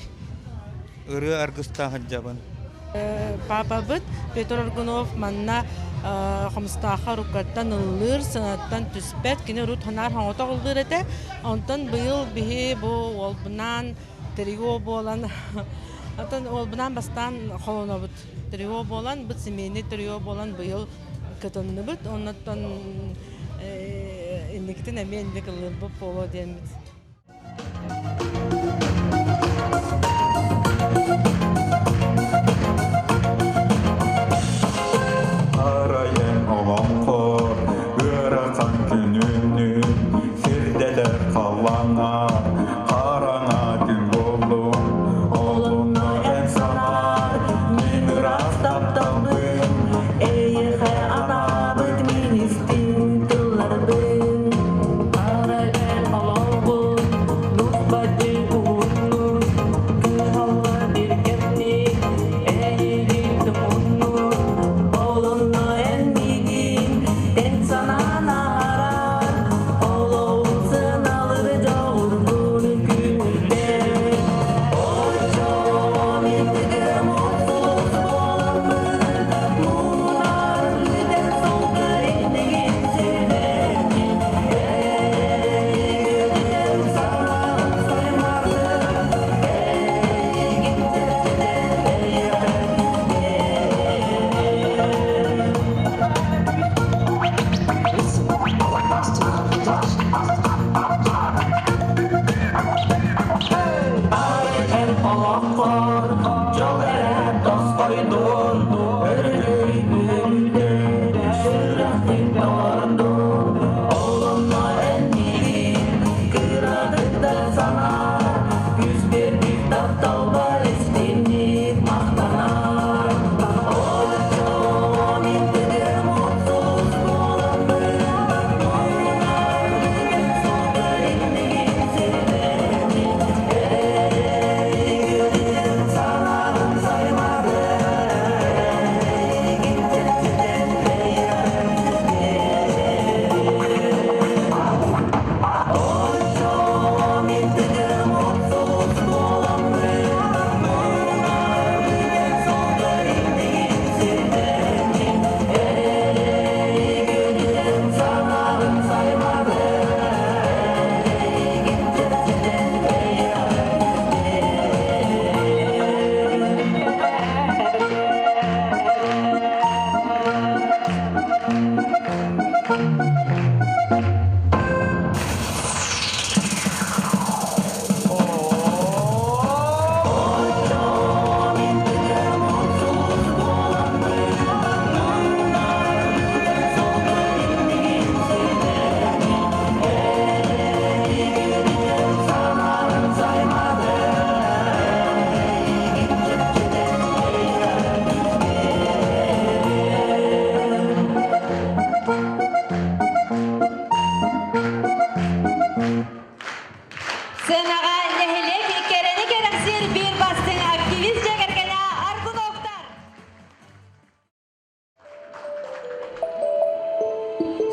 ыры аргыста хаджабын. Папа быт Петр Аргунов манна хомстаха рукаттан ылыр сынаттан түспет кине рут ханар хаңота кылдыр эте. Онтан быйыл бихи бу олбунан трио болан атын олбунан бастан холонобут трио болан быт семейный трио болан быйыл кытынны быт оннан иннектен эмен бек ылыр бу поло демит. Arayan olanlar, bırakan gününü, sirdeler kalana, karana gün bolu, olunu en sanar, min rastap dalbın, eyhe anabıt min istin tılarbın. Arayan olanlar, nusbacı uğurlu, kıhalla bir kemni, eğilin tımunlu,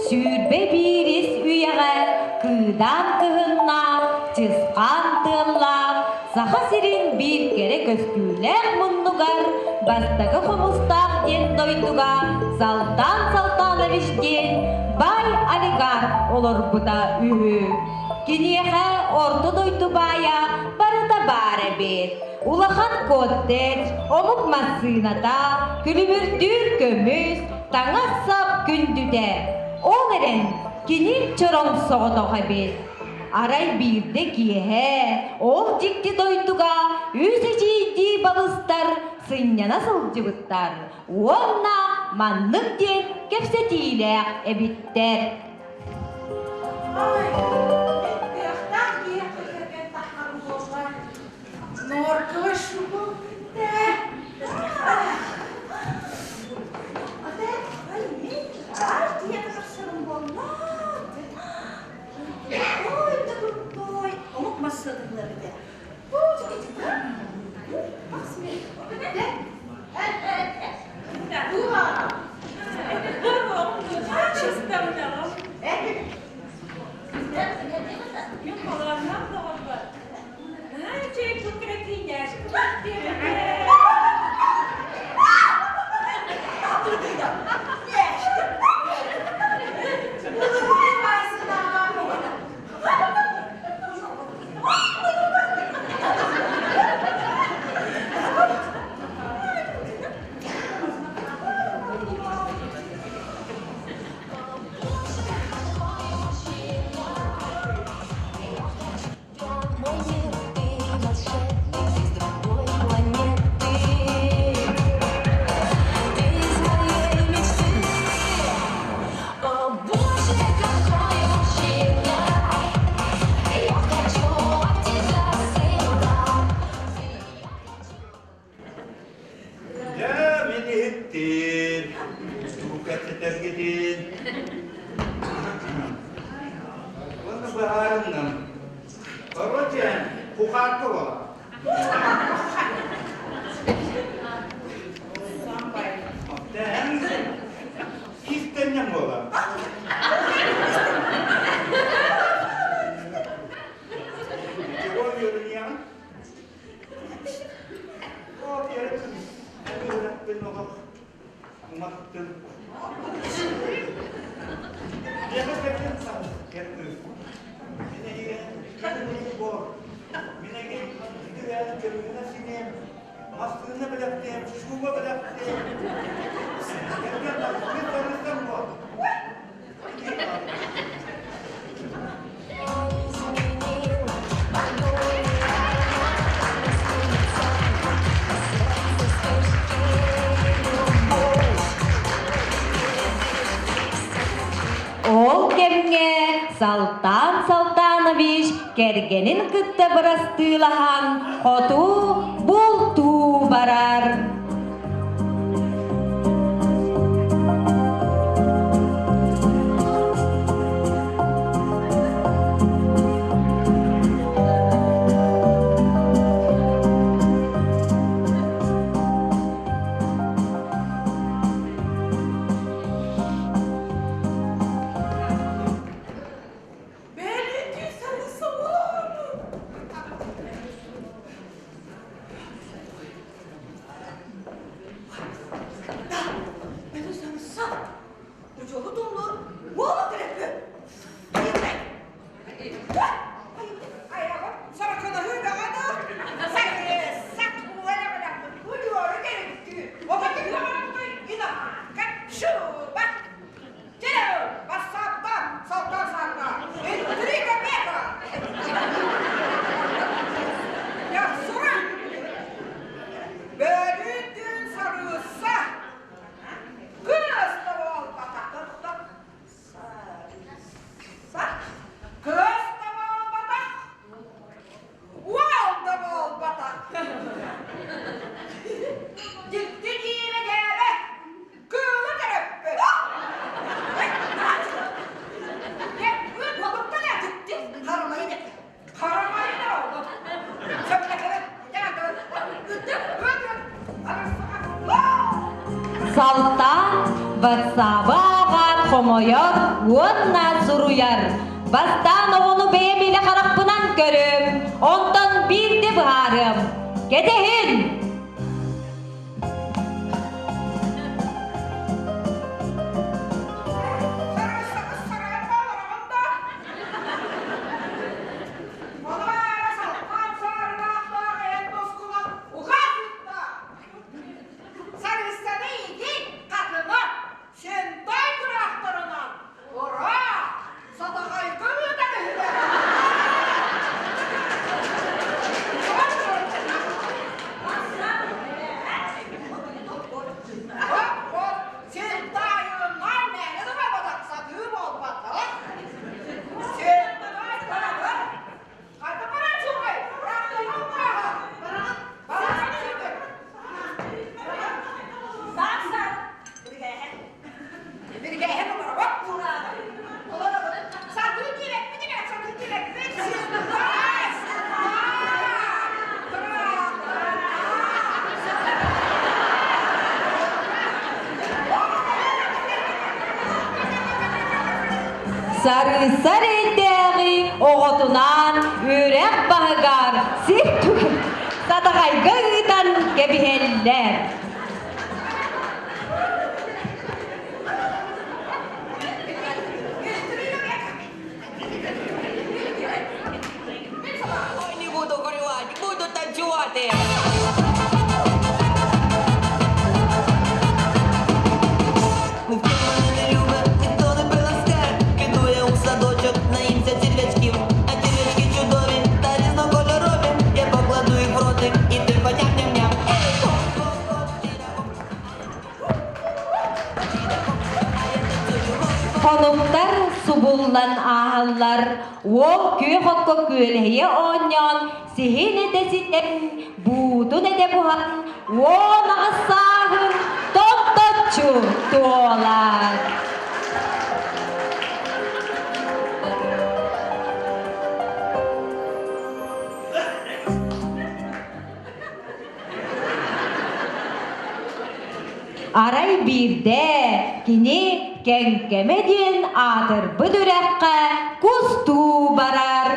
Sürbe biris üyeğe, kıdan kıhınna, çıskan tığınlar, saha sirin bir kere kösküler mundugar, bastagı homustaq den doyduga, saltan evişken, bay aligar olur buda ühü. Kiniyeğe orta doydu baya, barıda bare bet, ulahan kottet, omuk masınata, külümürdür kömüz, taŋa sap gündüde. Ol eren Kini çorong soğuduğu bir. Aray birde kiyehe, ol cikti doyduga, üzeciydi balıstar, sıynyana sılcıbıttar. Onna manlık den kepsetiyle ebitter. Saltan Saltanovich kergenin kıtta barastığılahan hotu bultu barar. Salta basabagat komoyor wonna suruyar. Bastan onu beğenmeyle karapınan görüm. Ondan bir de bağırım. Gedehin. Sarı ettiği oğutunan ürek bağıgar sirtük sadakay gıydan gebiheller. Не буду горевать, буду танцювати. Ніхто мене не любить, ніхто не приласкає. Піду я у садочок, наїмся черв'ячків. А черв'ячки чудові та різнокольорові. Я покладу їх в ротик і тихо ням-ням-ням. Konuklar subullan ağallar, ol köy hokko kölheye onyan, sihin edesinden, budun ede buhan, on ağsağın, toptatçu tuolar. Aray birde, kini kenkemedin atır büdürekka kustu barar.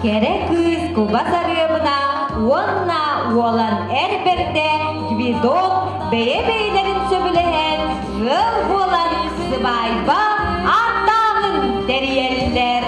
Kere kız kubasarıbına onna olan erberde gvidon beye beylerin söbülehen gıl olan sıbayba attağın deriyeller.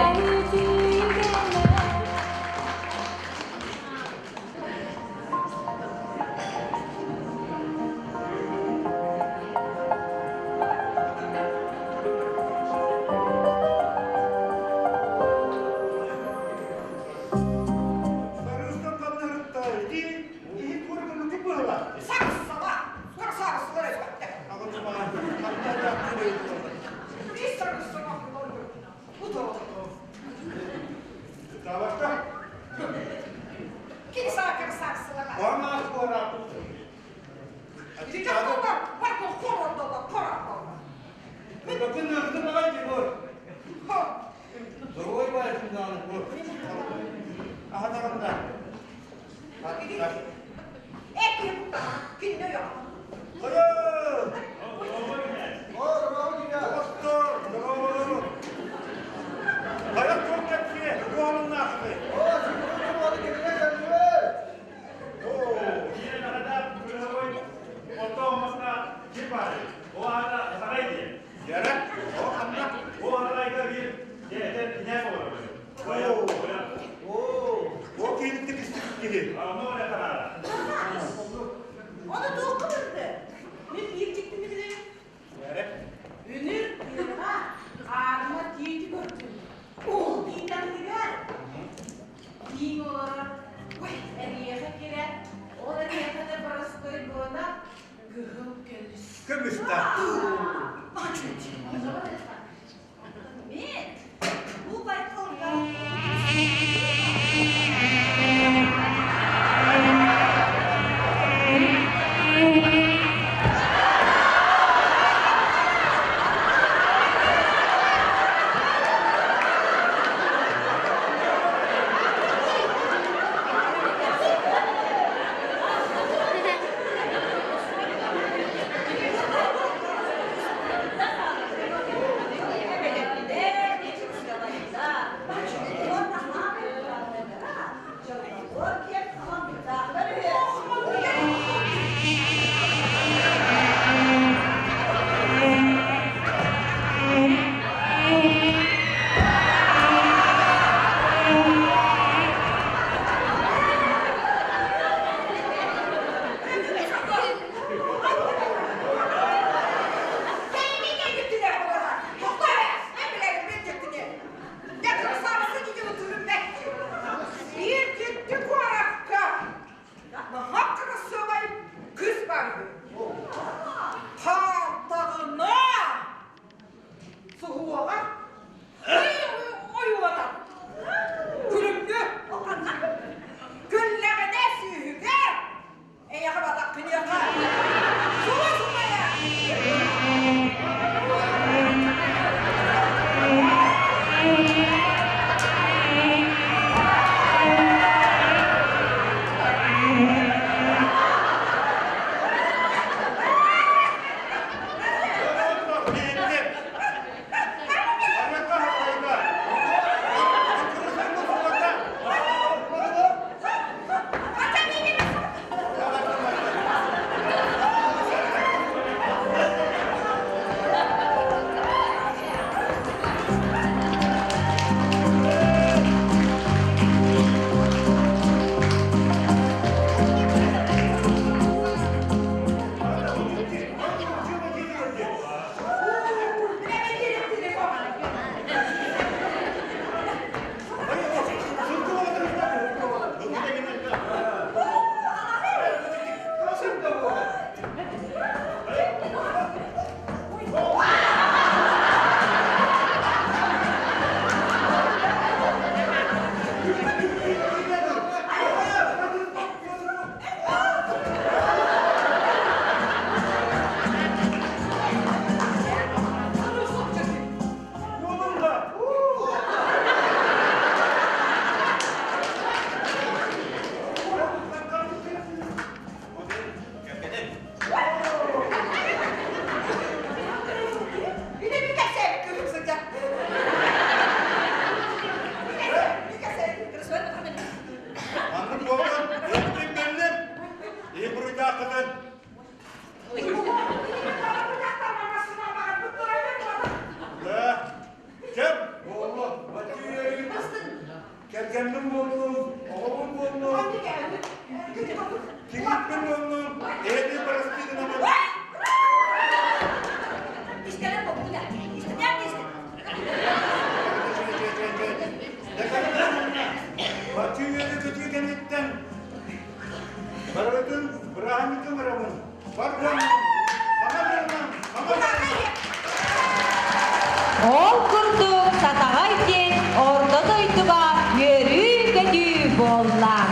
Ол күрдік сатағай кен орда дойтыға өрі көтü боллан.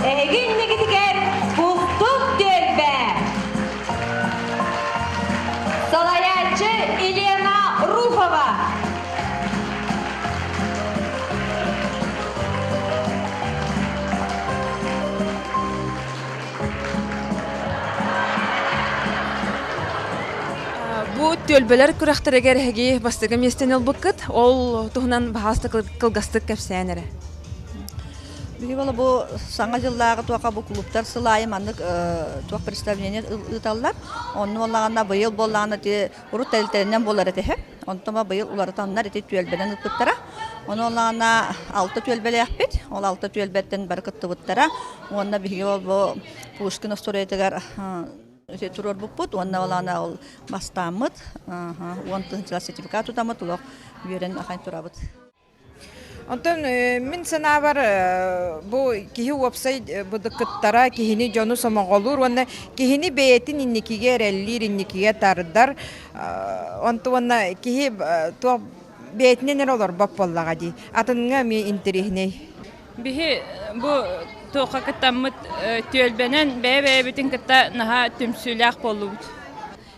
Әгін негізігер бұстық дөлбә. Салаячы Елена Руфова. Бу төлбөлөр күрәхтәрегәр һәги бастыгы местен албыккыт, ол туһунан баһасты кылгастык кәпсәнәре. Биги бала бу саңа жылларга туака бу клубтар сылайы маннык туак представление ыталлар. Онны боллаганда быйыл боллаганда те урут тәлтәреннән болар әтәһә. Онтома быйыл улары таннар әтә төлбәдән ытыттара. Оны боллаганда 6 төлбәле яхпет. Ол 6 төлбәттән бар кыттыбыттара. Онна биги бу Пушкин историятегәр турор буппут, онна олана ол бастамыт, онтын сертификат утамыт, улок үйрен ахайн турабыт. Онтон мен санабар бу кихи вебсайт будыкыттара кихини жону сомоголур, онна кихини бейтин инникиге реллир инникиге тардар. Онтон кихи то бейтинен олор бапполлага ди. Атынга ми интерихней. Бихи бу тока кытаммыт тölбенен бәбә битин кытта наха түмсүләк болубут.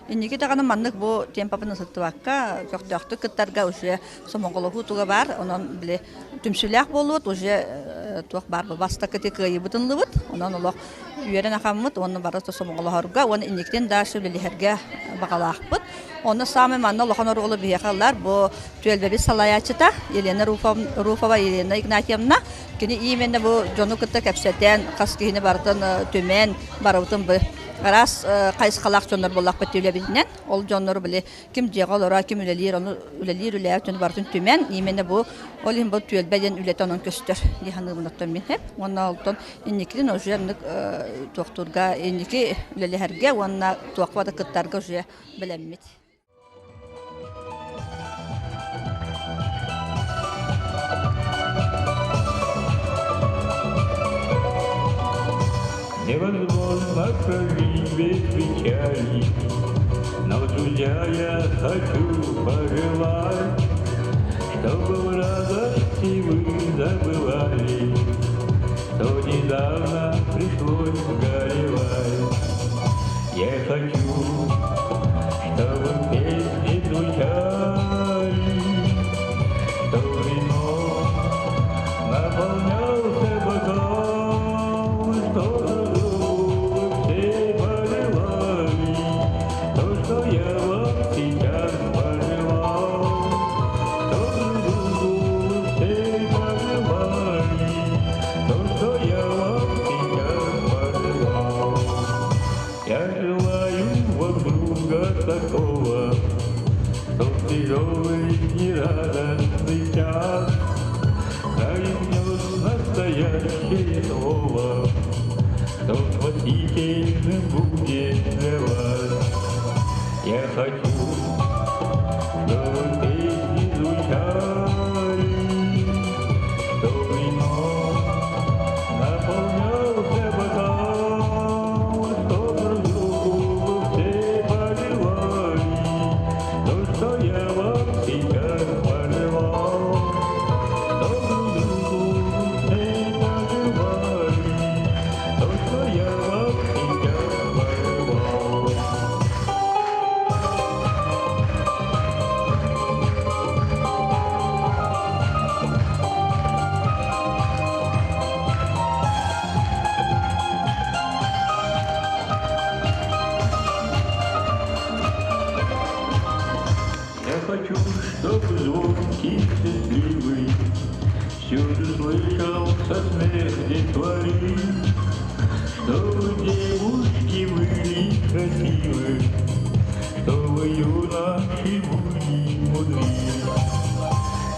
Инники таганы маннык бу темпапын сыттыбакка көктөктү кыттарга уже сомоголоху туга бар, онон биле түмсүләк болут, уже туак бар баста кытыкы бутынлыбыт, онон олох үйерен акаммыт, оны барыста сомоголохорга, оны инниктен дашы билехерге багалакпыт. Оны самый манна лохонор улы биякаллар бу тölбеби салаячыта, Елена Руфова, Елена Игнатьевна, кини именно бу жону кытта кепсетен, каскихини бартын төмен барыбытын бу Раз кайсы халак жоннор боллак беттеле бидинен, ол жоннор биле ким жегалора, ким үлелер, оны үлелер үләтен бартын төмен, именно бу ол им бу тölбеден үлетонон көстөр. Диханыбынаттан мен хеп, онна алтон инникиден ожерник токтурга, инники үлелерге, онна тоқвада кыттарга уже билеммит. Невозможно прожить без печали, но, друзья, я хочу пожелать, чтобы в радости вы забывали, что недавно пришлось горевать. Я хочу, чтобы песни звучали, что вино наполнялся бокал, что такого, что в тяжелый и радостный час произнес настоящее слово, что спасительным будет для вас. Я хочу, чтобы песни звучали, что вино наполнялся бокал, что друг все поливали, то, что я вам сейчас пожелал, что друг все поливали, то, что я вам сейчас пожелал. Я хочу, чтобы звонкий, счастливый всюду слышался смех детворы, чтобы девушки были красивы, чтобы юноши были мудры.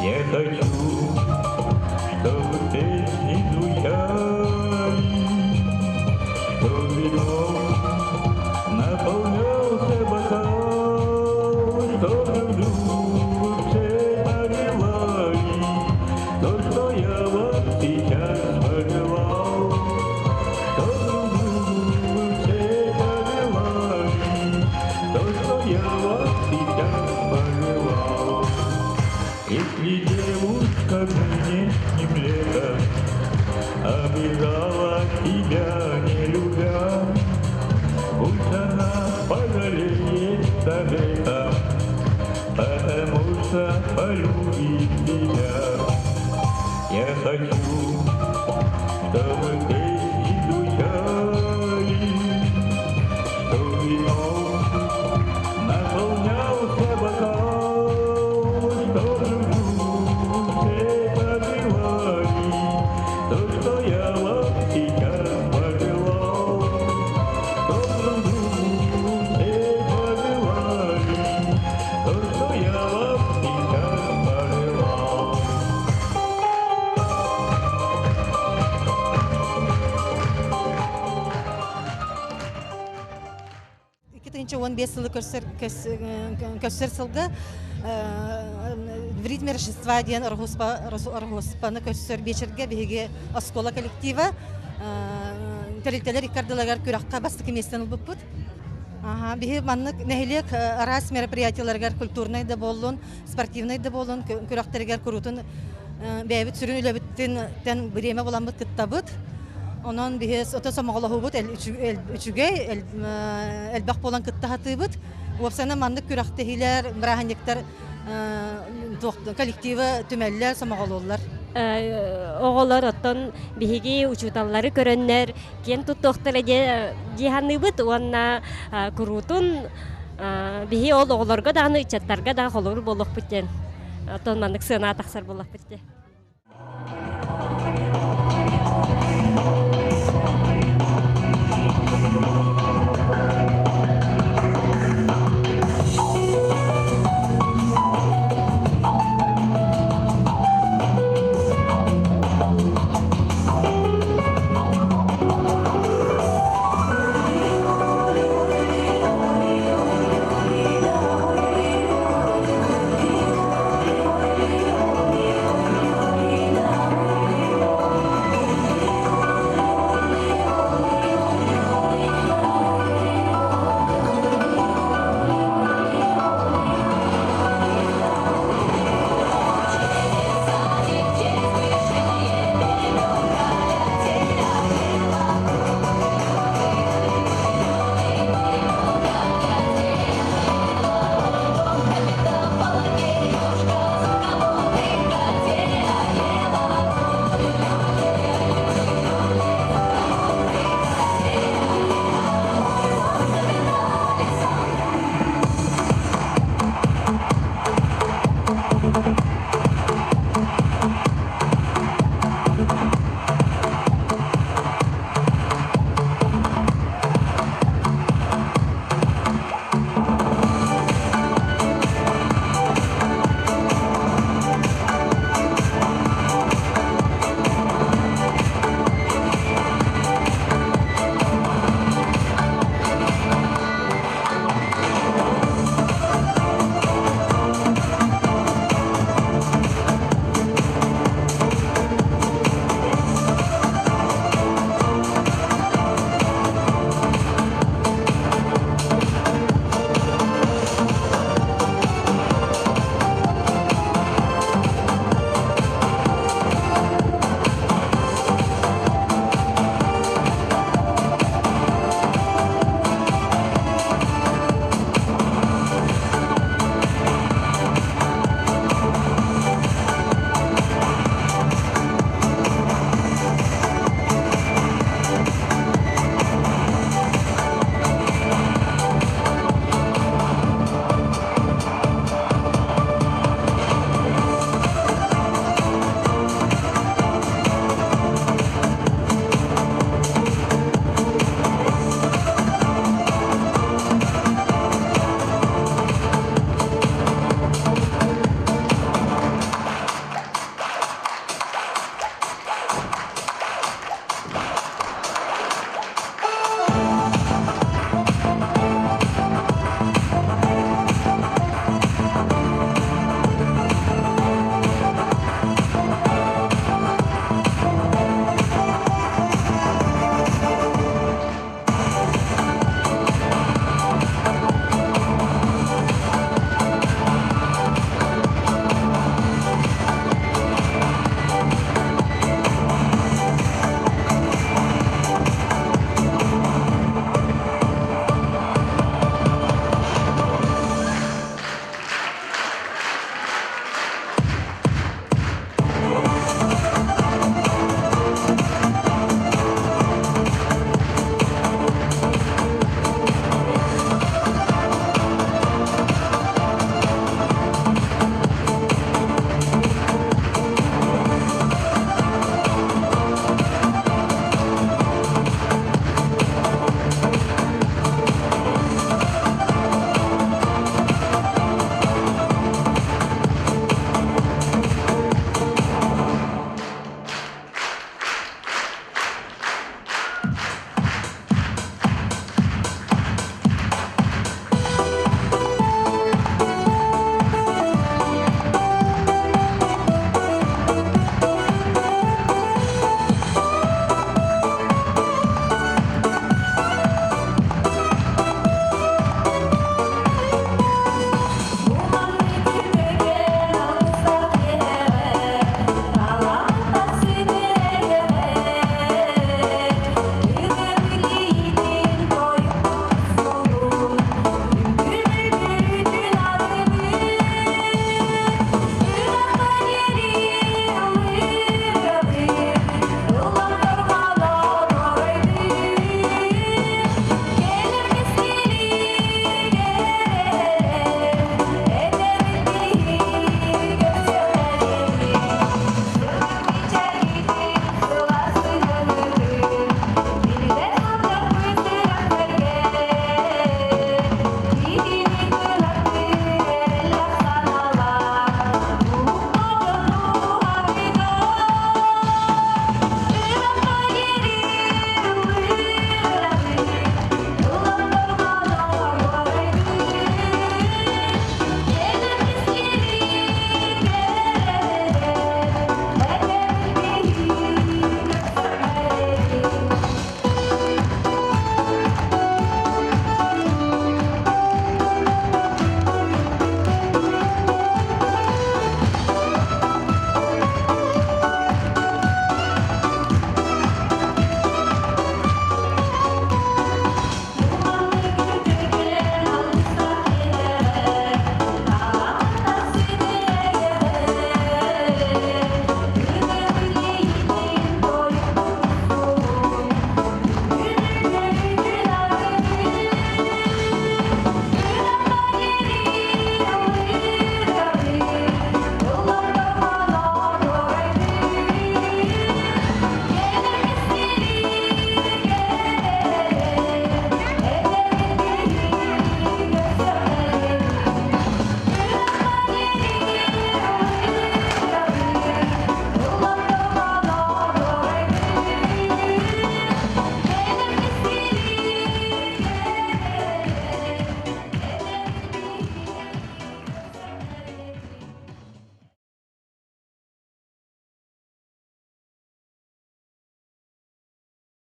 Я хочу, чтобы песни звучали, что вино наполнялся бокал, что друг все поливали, то, что я вам сейчас пожелал, что друг все поливали, то, что я вам сейчас пожелал. Если девушка нынешним летом обижала тебя, не любя, пусть она пожалеет об этом, потому что полюбит тебя. Я хочу, чтобы песни звучали, что вино наполнялся бокал, что друг все поливали, то, что я вам сейчас пожелал, что друг все поливали, то, что я вам сейчас пожелал. Иккетинчи 15 сылы көссөр сылга в ритме Рождества ден оргоспаны көссөр вечерге биһиги оскола коллектива терилтелер иккардылагар күракка бастык местен улбуппут. Биһи маннык нехилек арас мероприятияларгар культурный да боллун, спортивный да боллун, күрактергер курутун бәбит сүрүн үлөбүттен тен биреме боламыт кыттабыт. Онон биһис ото самоголохубут үчүгэй элбак болан кыттахатыбыт. Уопсана маннык күрактехилер, браханниктар коллектива түмәлләр самогололлар. Оголор оттон биһиги учуталлары көрөннөр кен туттуктар диханыбыт уанна курутун биһи ол оголорго дагы ичаттарга дагы холор болук битен. Оттон маннык сына таксар болук битте.